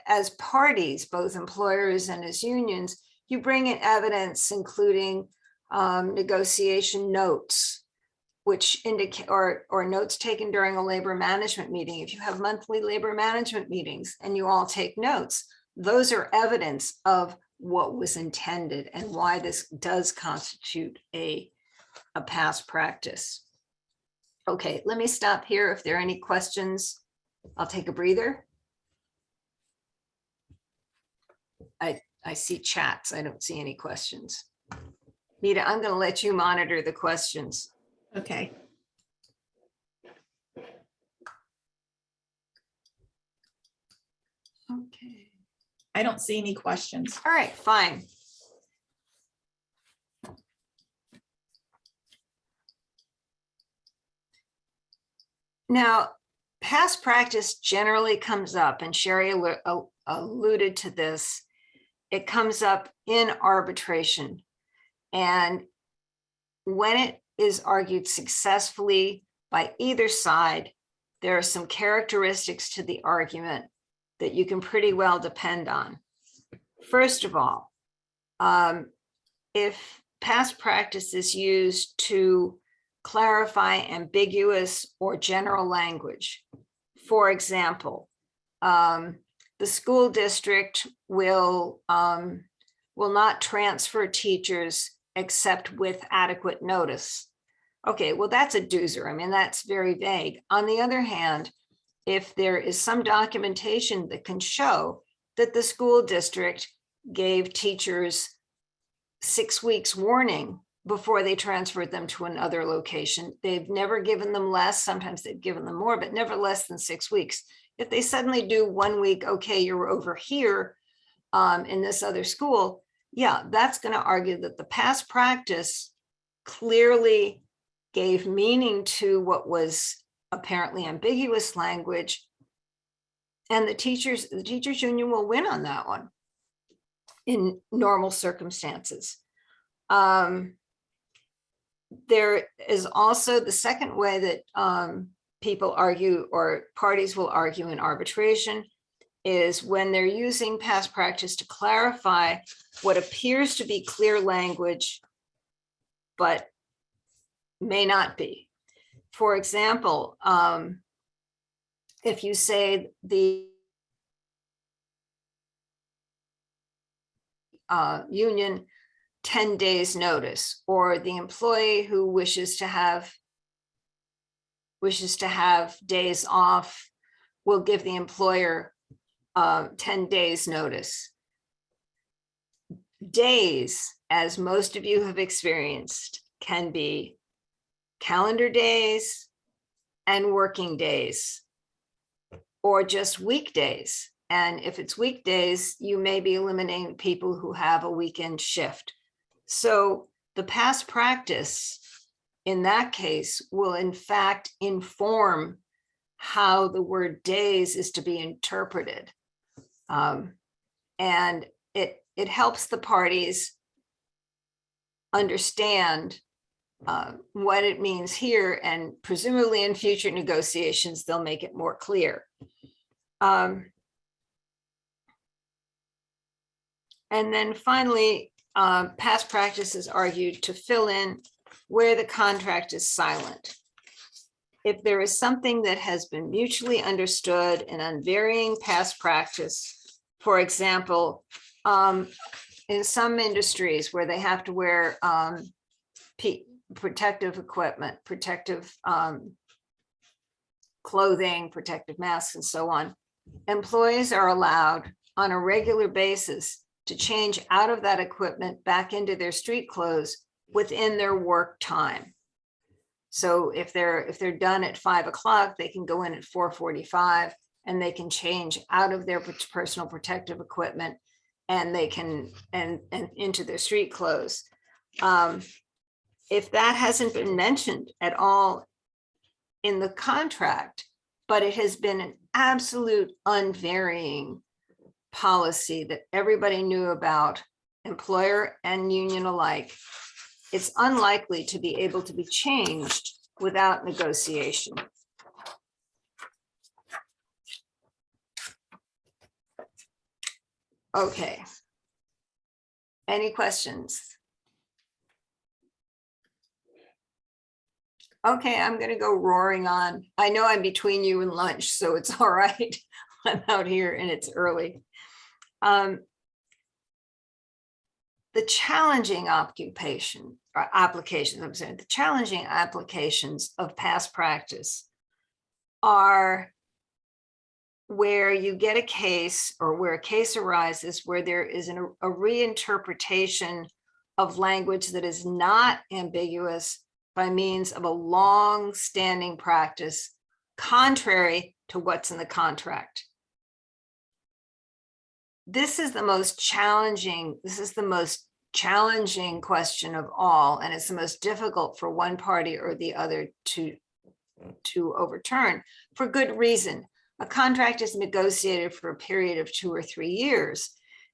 as parties, both employers and as unions, you bring in evidence, including negotiation notes, which indicate, or notes taken during a labor management meeting. If you have monthly labor management meetings and you all take notes, those are evidence of what was intended and why this does constitute a past practice. Okay, let me stop here. If there are any questions, I'll take a breather. I see chats. I don't see any questions. Nita, I'm going to let you monitor the questions. Okay. Okay. I don't see any questions. All right, fine. Now, past practice generally comes up, and Sherrie alluded to this. It comes up in arbitration. And when it is argued successfully by either side, there are some characteristics to the argument that you can pretty well depend on. First of all, if past practice is used to clarify ambiguous or general language, for example, the school district will not transfer teachers except with adequate notice. Okay, well, that's a doozer. I mean, that's very vague. On the other hand, if there is some documentation that can show that the school district gave teachers 6 weeks warning before they transferred them to another location, they've never given them less, sometimes they've given them more, but never less than 6 weeks. If they suddenly do 1 week, okay, you're over here in this other school, yeah, that's going to argue that the past practice clearly gave meaning to what was apparently ambiguous language, and the teachers union will win on that one in normal circumstances. There is also the second way that people argue, or parties will argue in arbitration, is when they're using past practice to clarify what appears to be clear language, but may not be. For example, if you say the union 10 days notice, or the employee who wishes to have days off will give the employer 10 days notice. Days, as most of you have experienced, can be calendar days and working days, or just weekdays. And if it's weekdays, you may be eliminating people who have a weekend shift. So the past practice in that case will in fact inform how the word days is to be interpreted. And it helps the parties understand what it means here, and presumably in future negotiations, they'll make it more clear. And then finally, past practice is argued to fill in where the contract is silent. If there is something that has been mutually understood in unvarying past practice, for example, in some industries where they have to wear protective equipment, protective clothing, protective masks, and so on, employees are allowed on a regular basis to change out of that equipment back into their street clothes within their work time. So if they're done at 5 o'clock, they can go in at 4:45 and they can change out of their personal protective equipment and they can and into their street clothes. If that hasn't been mentioned at all in the contract, but it has been an absolute unvarying policy that everybody knew about, employer and union alike. It's unlikely to be able to be changed without negotiation. Okay. Any questions? Okay, I'm gonna go roaring on. I know I'm between you and lunch, so it's all right. I'm out here and it's early. The challenging occupation or applications, I'm saying, the challenging applications of past practice are where you get a case or where a case arises where there is a reinterpretation of language that is not ambiguous by means of a long-standing practice contrary to what's in the contract. This is the most challenging question of all, and it's the most difficult for one party or the other to overturn for good reason. A contract is negotiated for a period of 2 or 3 years.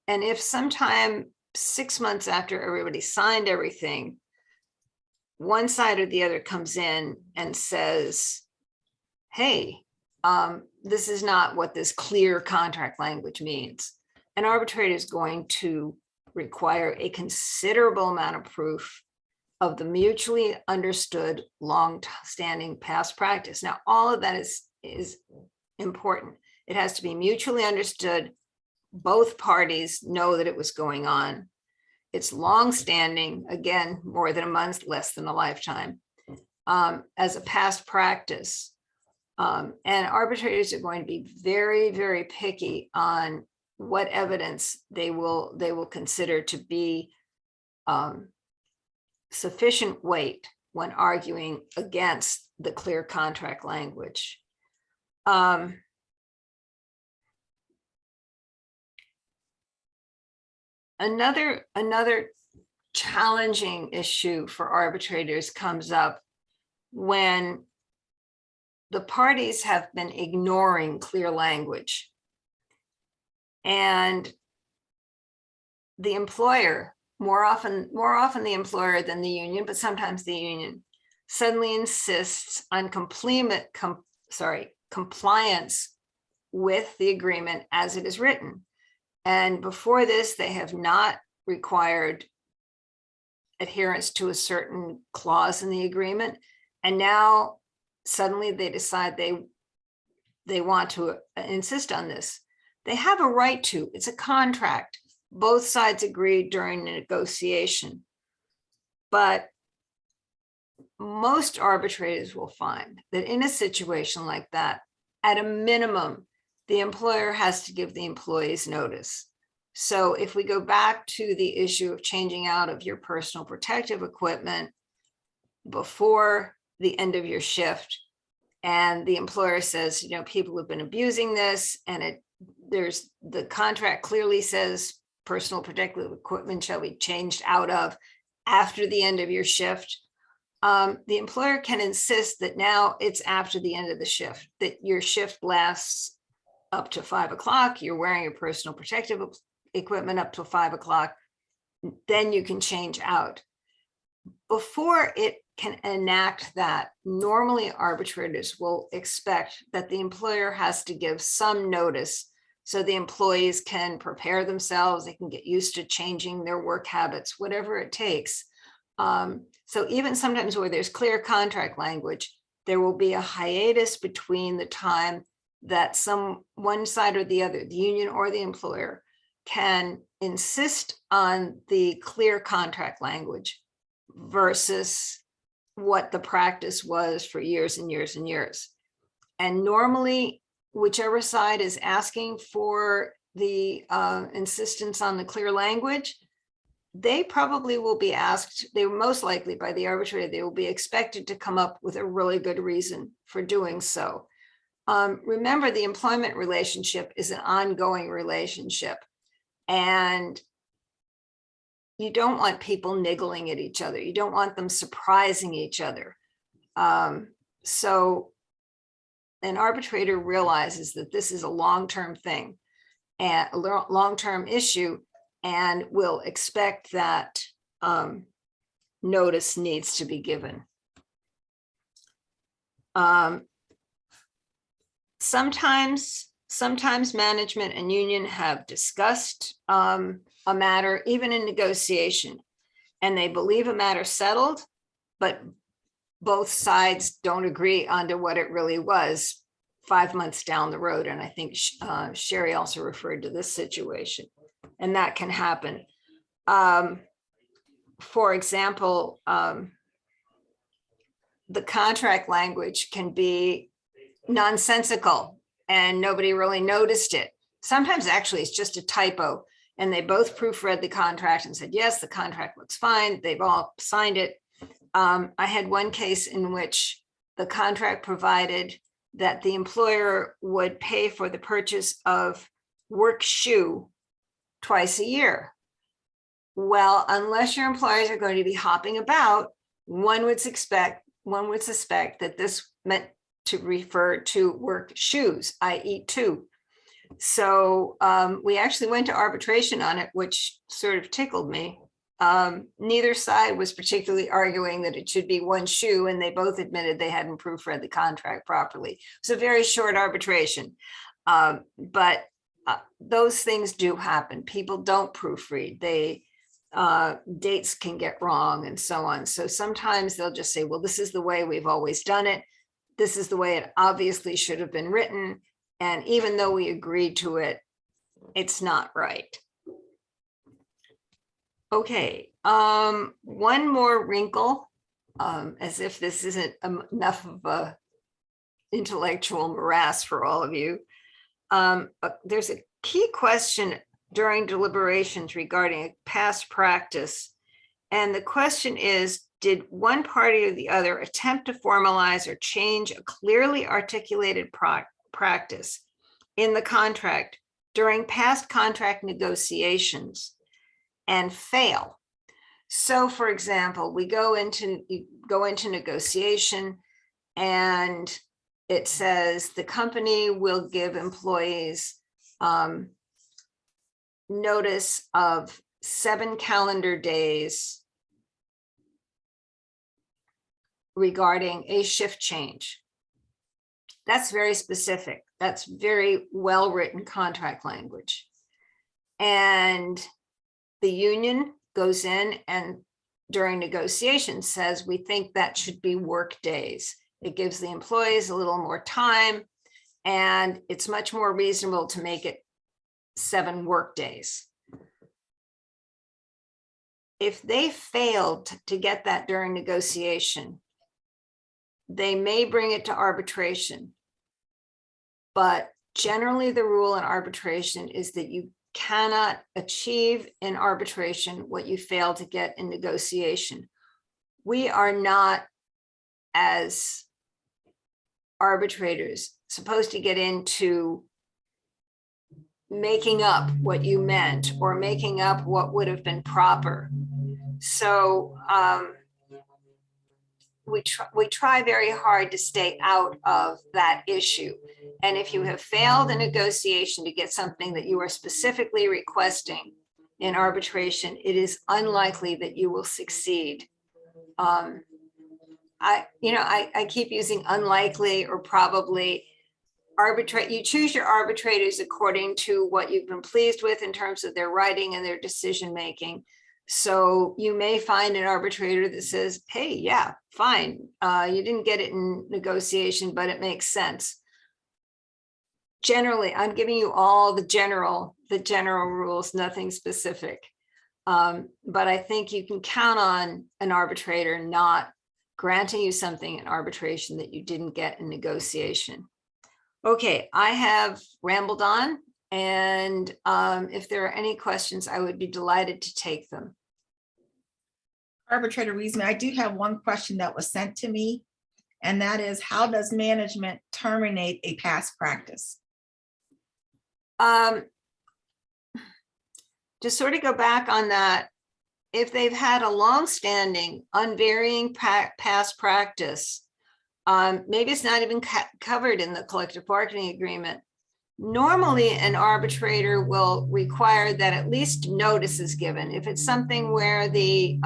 And if sometime 6 months after everybody signed everything, one side or the other comes in and says, hey, this is not what this clear contract language means. An arbitrator is going to require a considerable amount of proof of the mutually understood long-standing past practice. Now, all of that is important. It has to be mutually understood. Both parties know that it was going on. It's long-standing, again, more than a month, less than a lifetime, as a past practice. And arbitrators are going to be very, very picky on what evidence they will consider to be sufficient weight when arguing against the clear contract language. Another challenging issue for arbitrators comes up when the parties have been ignoring clear language. And the employer, more often the employer than the union, but sometimes the union, suddenly insists on compliance with the agreement as it is written. And before this, they have not required adherence to a certain clause in the agreement. And now suddenly they decide they want to insist on this. They have a right to. It's a contract. Both sides agreed during the negotiation. But most arbitrators will find that in a situation like that, at a minimum, the employer has to give the employees notice. So if we go back to the issue of changing out of your personal protective equipment before the end of your shift, and the employer says, you know, people have been abusing this, and the contract clearly says personal protective equipment shall be changed out of after the end of your shift. The employer can insist that now it's after the end of the shift, that your shift lasts up to 5 o'clock, you're wearing your personal protective equipment up to 5 o'clock, then you can change out. Before it can enact that, normally arbitrators will expect that the employer has to give some notice so the employees can prepare themselves, they can get used to changing their work habits, whatever it takes. So even sometimes where there's clear contract language, there will be a hiatus between the time that one side or the other, the union or the employer, can insist on the clear contract language versus what the practice was for years and years and years. And normally, whichever side is asking for the insistence on the clear language, they probably will be asked, they most likely by the arbitrator, they will be expected to come up with a really good reason for doing so. Remember, the employment relationship is an ongoing relationship, and you don't want people niggling at each other. You don't want them surprising each other. So an arbitrator realizes that this is a long-term thing and a long-term issue, and will expect that notice needs to be given. Sometimes management and union have discussed a matter, even in negotiation, and they believe a matter settled, but both sides don't agree onto what it really was 5 months down the road. And I think Sherrie also referred to this situation, and that can happen. For example, the contract language can be nonsensical and nobody really noticed it. Sometimes actually it's just a typo, and they both proofread the contract and said, yes, the contract looks fine. They've all signed it. I had one case in which the contract provided that the employer would pay for the purchase of work shoe twice a year. Well, unless your employees are going to be hopping about, one would suspect that this meant to refer to work shoes, i.e. two. So we actually went to arbitration on it, which sort of tickled me. Neither side was particularly arguing that it should be one shoe, and they both admitted they hadn't proofread the contract properly. It's a very short arbitration, but those things do happen. People don't proofread. Dates can get wrong and so on. So sometimes they'll just say, well, this is the way we've always done it. This is the way it obviously should have been written. And even though we agreed to it, it's not right. Okay, one more wrinkle, as if this isn't enough of a intellectual morass for all of you. There's a key question during deliberations regarding a past practice. And the question is, did one party or the other attempt to formalize or change a clearly articulated practice in the contract during past contract negotiations and fail? So for example, you go into negotiation and it says the company will give employees notice of 7 calendar days regarding a shift change. That's very specific. That's very well-written contract language. And the union goes in and during negotiations says, we think that should be work days. It gives the employees a little more time, and it's much more reasonable to make it 7 work days. If they failed to get that during negotiation, they may bring it to arbitration. But generally the rule in arbitration is that you cannot achieve in arbitration what you fail to get in negotiation. We are not, as arbitrators, supposed to get into making up what you meant or making up what would have been proper. So we try very hard to stay out of that issue. And if you have failed a negotiation to get something that you are specifically requesting in arbitration, it is unlikely that you will succeed. I keep using unlikely or probably. You choose your arbitrators according to what you've been pleased with in terms of their writing and their decision making. So you may find an arbitrator that says, hey, yeah, fine. You didn't get it in negotiation, but it makes sense. Generally, I'm giving you all the general rules, nothing specific. But I think you can count on an arbitrator not granting you something in arbitration that you didn't get in negotiation. Okay, I have rambled on, and if there are any questions, I would be delighted to take them. Arbitrator Wiesman, I do have one question that was sent to me, and that is, how does management terminate a past practice? To sort of go back on that, if they've had a longstanding, unvarying past practice, maybe it's not even covered in the collective bargaining agreement. Normally, an arbitrator will require that at least notice is given. If it's something where the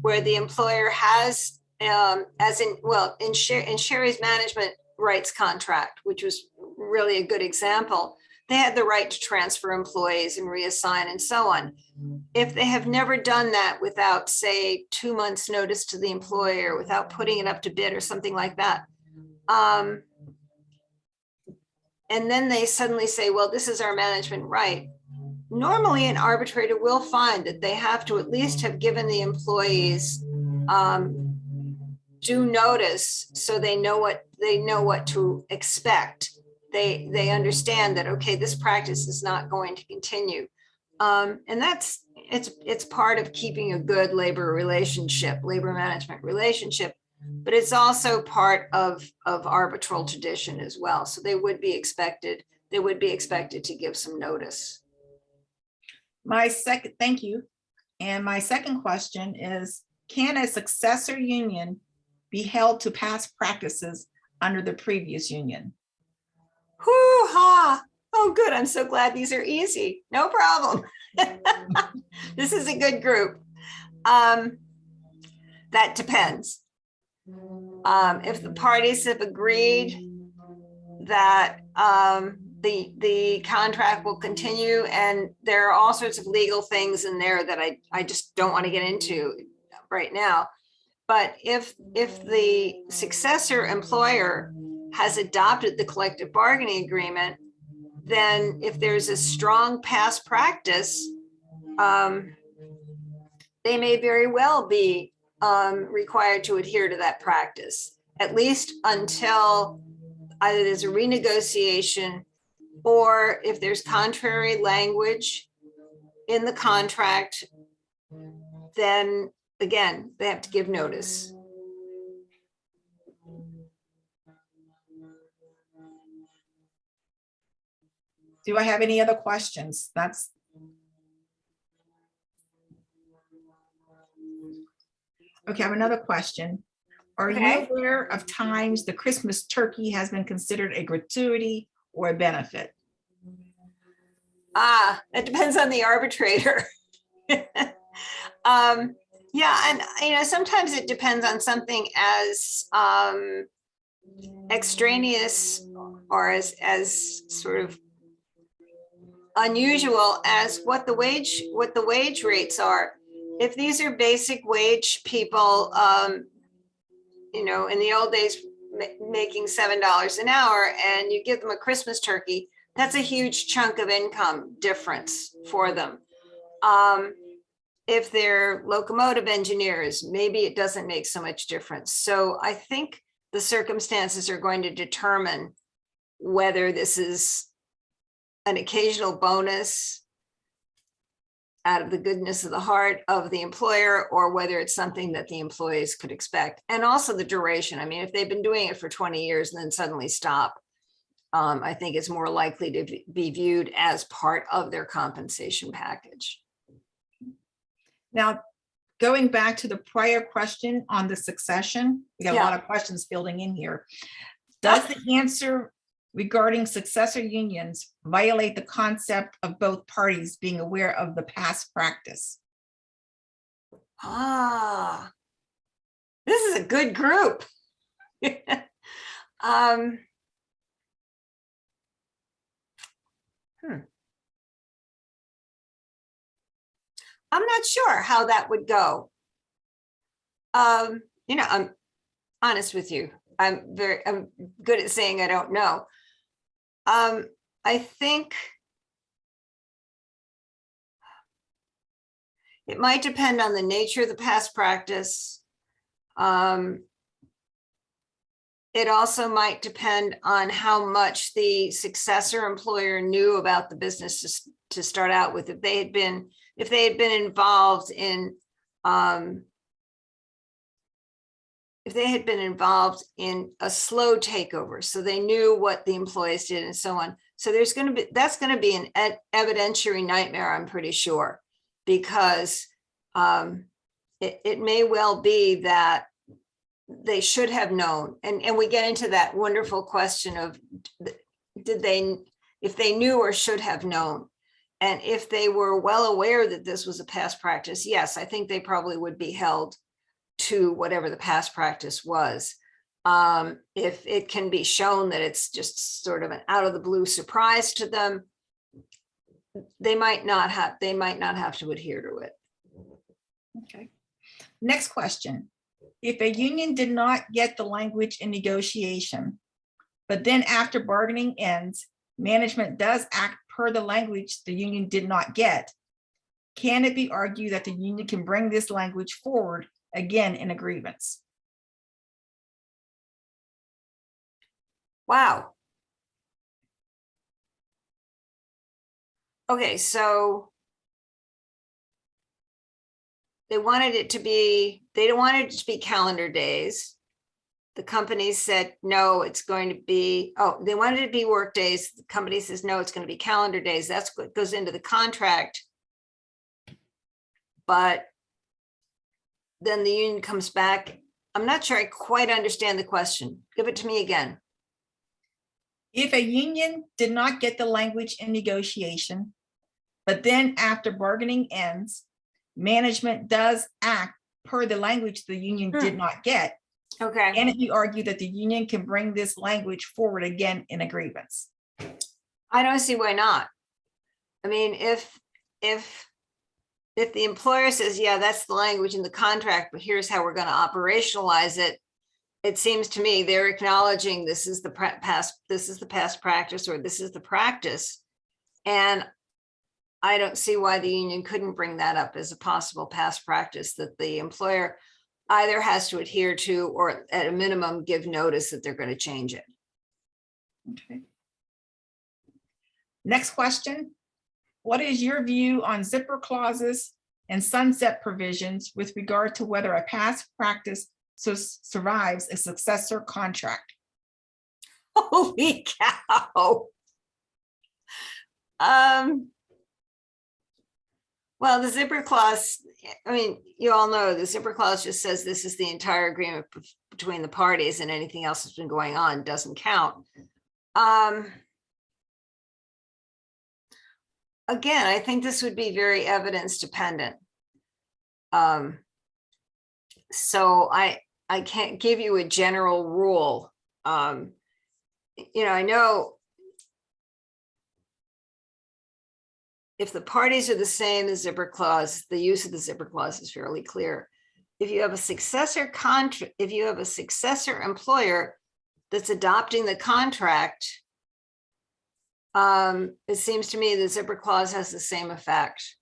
employer has, as in, well, in Sherrie's management rights contract, which was really a good example, they had the right to transfer employees and reassign and so on. If they have never done that without, say, 2 months notice to the employer, without putting it up to bid or something like that, and then they suddenly say, well, this is our management right. Normally, an arbitrator will find that they have to at least have given the employees due notice, so they know what to expect. They understand that, okay, this practice is not going to continue. And it's part of keeping a good labor management relationship, but it's also part of arbitral tradition as well. So they would be expected to give some notice. Thank you. And my second question is, can a successor union be held to past practices under the previous union? Hoo-ha! Oh, good. I'm so glad these are easy. No problem. This is a good group. That depends. If the parties have agreed that the contract will continue, and there are all sorts of legal things in there that I just don't want to get into right now. But if the successor employer has adopted the collective bargaining agreement, then if there's a strong past practice, they may very well be required to adhere to that practice, at least until either there's a renegotiation, or if there's contrary language in the contract, then again, they have to give notice. Do I have any other questions? Okay, I have another question. Are you aware of times the Christmas turkey has been considered a gratuity or a benefit? It depends on the arbitrator. Yeah, and sometimes it depends on something as extraneous or as sort of unusual as what the wage rates are. If these are basic wage people, in the old days making $7 an hour, and you give them a Christmas turkey, that's a huge chunk of income difference for them. If they're locomotive engineers, maybe it doesn't make so much difference. So I think the circumstances are going to determine whether this is an occasional bonus out of the goodness of the heart of the employer, or whether it's something that the employees could expect. And also the duration. I mean, if they've been doing it for 20 years and then suddenly stop, I think it's more likely to be viewed as part of their compensation package. Now, going back to the prior question on the succession, we got a lot of questions building in here. Does the answer regarding successor unions violate the concept of both parties being aware of the past practice? This is a good group. I'm not sure how that would go. I'm honest with you. I'm good at saying I don't know. I think it might depend on the nature of the past practice. It also might depend on how much the successor employer knew about the business to start out with. If they had been involved in a slow takeover, so they knew what the employees did and so on. So that's going to be an evidentiary nightmare, I'm pretty sure, because it may well be that they should have known. And we get into that wonderful question of did they, if they knew or should have known. And if they were well aware that this was a past practice, yes, I think they probably would be held to whatever the past practice was. If it can be shown that it's just sort of an out of the blue surprise to them, they might not have to adhere to it. Okay. Next question. If a union did not get the language in negotiation, but then after bargaining ends, management does act per the language the union did not get, can it be argued that the union can bring this language forward again in a grievance? Wow. Okay, so they wanted it to be, they don't want it to be calendar days. The company said, no, it's going to be, oh, they wanted it to be work days. The company says, no, it's going to be calendar days. That's what goes into the contract. But then the union comes back. I'm not sure I quite understand the question. Give it to me again. If a union did not get the language in negotiation, but then after bargaining ends, management does act per the language the union did not get, Okay. can it be argued that the union can bring this language forward again in a grievance? I don't see why not. I mean, if the employer says, yeah, that's the language in the contract, but here's how we're going to operationalize it, it seems to me they're acknowledging this is the past practice, or this is the practice. And I don't see why the union couldn't bring that up as a possible past practice that the employer either has to adhere to, or at a minimum, give notice that they're going to change it. Okay. Next question. What is your view on zipper clauses and sunset provisions with regard to whether a past practice survives a successor contract? Holy cow. Well, the zipper clause, I mean, you all know the zipper clause just says this is the entire agreement between the parties, and anything else that's been going on doesn't count. Again, I think this would be very evidence dependent. So I can't give you a general rule. You know, I know if the parties are the same, the zipper clause, the use of the zipper clause is fairly clear. If you have a successor contract, if you have a successor employer that's adopting the contract, it seems to me the zipper clause has the same effect.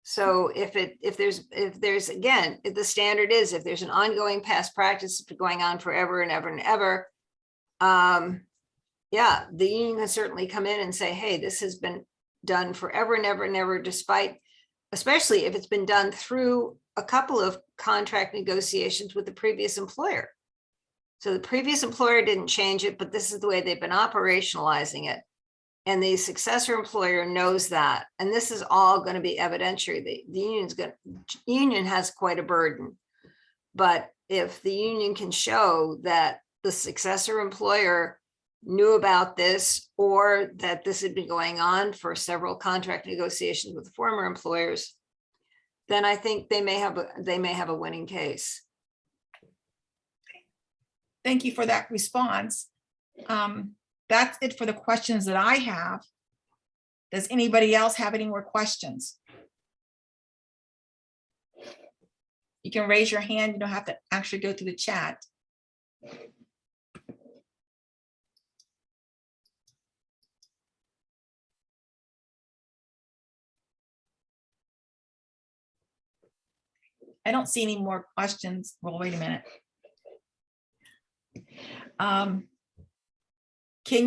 So if there's again, if the standard is, if there's an ongoing past practice going on forever and ever and ever, yeah, the union can certainly come in and say, hey, this has been done forever and ever and ever, despite, especially if it's been done through a couple of contract negotiations with the previous employer. So the previous employer didn't change it, but this is the way they've been operationalizing it. And the successor employer knows that. And this is all going to be evidentiary. The union has quite a burden. But if the union can show that the successor employer knew about this, or that this had been going on for several contract negotiations with the former employers, then I think they may have a winning case. Thank you for that response. That's it for the questions that I have. Does anybody else have any more questions? You can raise your hand. You don't have to actually go through the chat. I don't see any more questions. Well, wait a minute. Can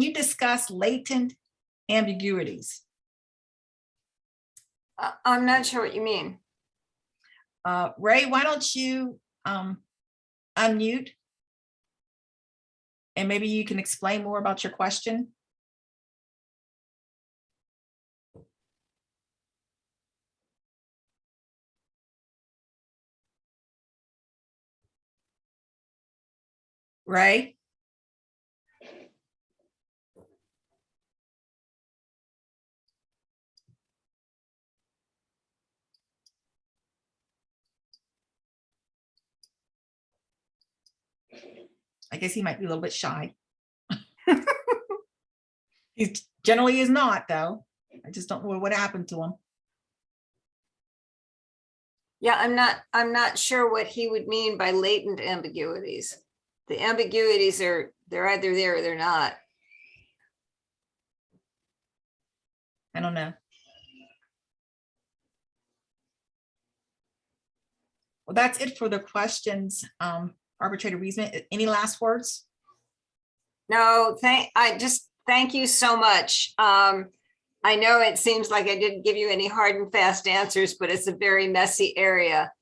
you discuss latent ambiguities? I'm not sure what you mean. Ray, why don't you unmute? And maybe you can explain more about your question. Ray? I guess he might be a little bit shy. He generally is not, though. I just don't know what happened to him. Yeah, I'm not sure what he would mean by latent ambiguities. The ambiguities are, they're either there or they're not. I don't know. Well, that's it for the questions. Arbitrator Wiesman, any last words? No, thank you so much. I know it seems like I didn't give you any hard and fast answers, but it's a very messy area.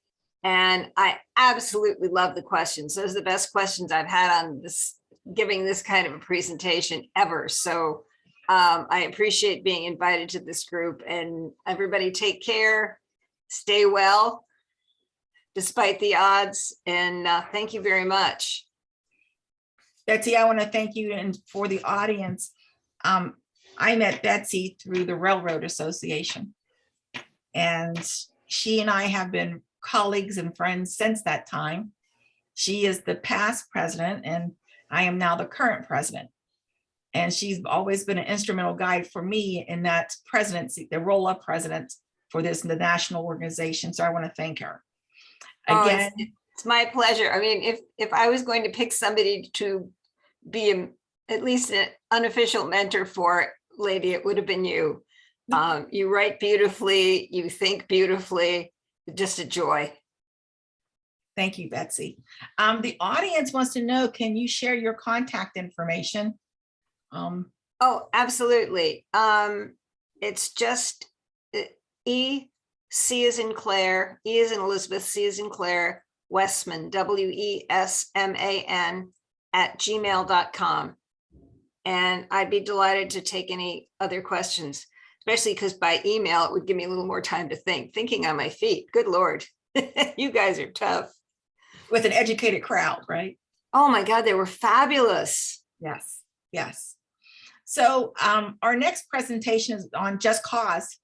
And I absolutely love the questions. Those are the best questions I've had on this, giving this kind of a presentation ever. So I appreciate being invited to this group, and everybody take care, stay well, despite the odds. And thank you very much. Betsy, I want to thank you, and for the audience. I met Betsy through the Railroad Association, and she and I have been colleagues and friends since that time. She is the past president, and I am now the current president. And she's always been an instrumental guide for me in that presidency, the role of president for this, the national organization. So I want to thank her. Again, it's my pleasure. I mean, if I was going to pick somebody to be at least an unofficial mentor for, lady, it would have been you. You write beautifully, you think beautifully, just a joy. Thank you, Betsy. The audience wants to know, can you share your contact information? Oh, absolutely. It's just E, C as in Claire, E as in Elizabeth, C as in Claire, Westman, WESMAN @gmail.com. And I'd be delighted to take any other questions, especially because by email, it would give me a little more time to think. Thinking on my feet, good Lord, you guys are tough. With an educated crowd, right? Oh my God, they were fabulous. Yes, yes. So our next presentation is on just cause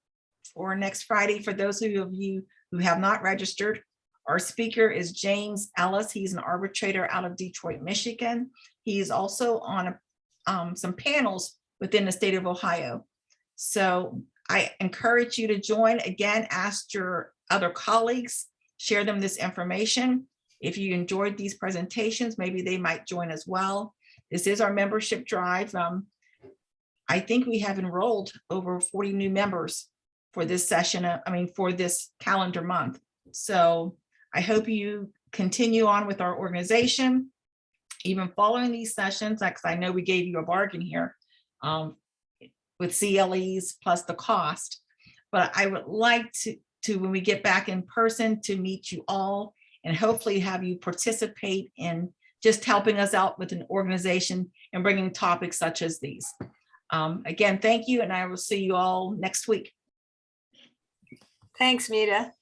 for next Friday. For those of you who have not registered, our speaker is James Ellis. He's an arbitrator out of Detroit, Michigan. He's also on some panels within the state of Ohio. So I encourage you to join. Again, ask your other colleagues, share them this information. If you enjoyed these presentations, maybe they might join as well. This is our membership drive. I think we have enrolled over 40 new members for this session, for this calendar month. So I hope you continue on with our organization, even following these sessions, because I know we gave you a bargain here with CLEs plus the cost. But I would like to when we get back in person, to meet you all and hopefully have you participate in just helping us out with an organization and bringing topics such as these. Again, thank you, and I will see you all next week. Thanks, Mita.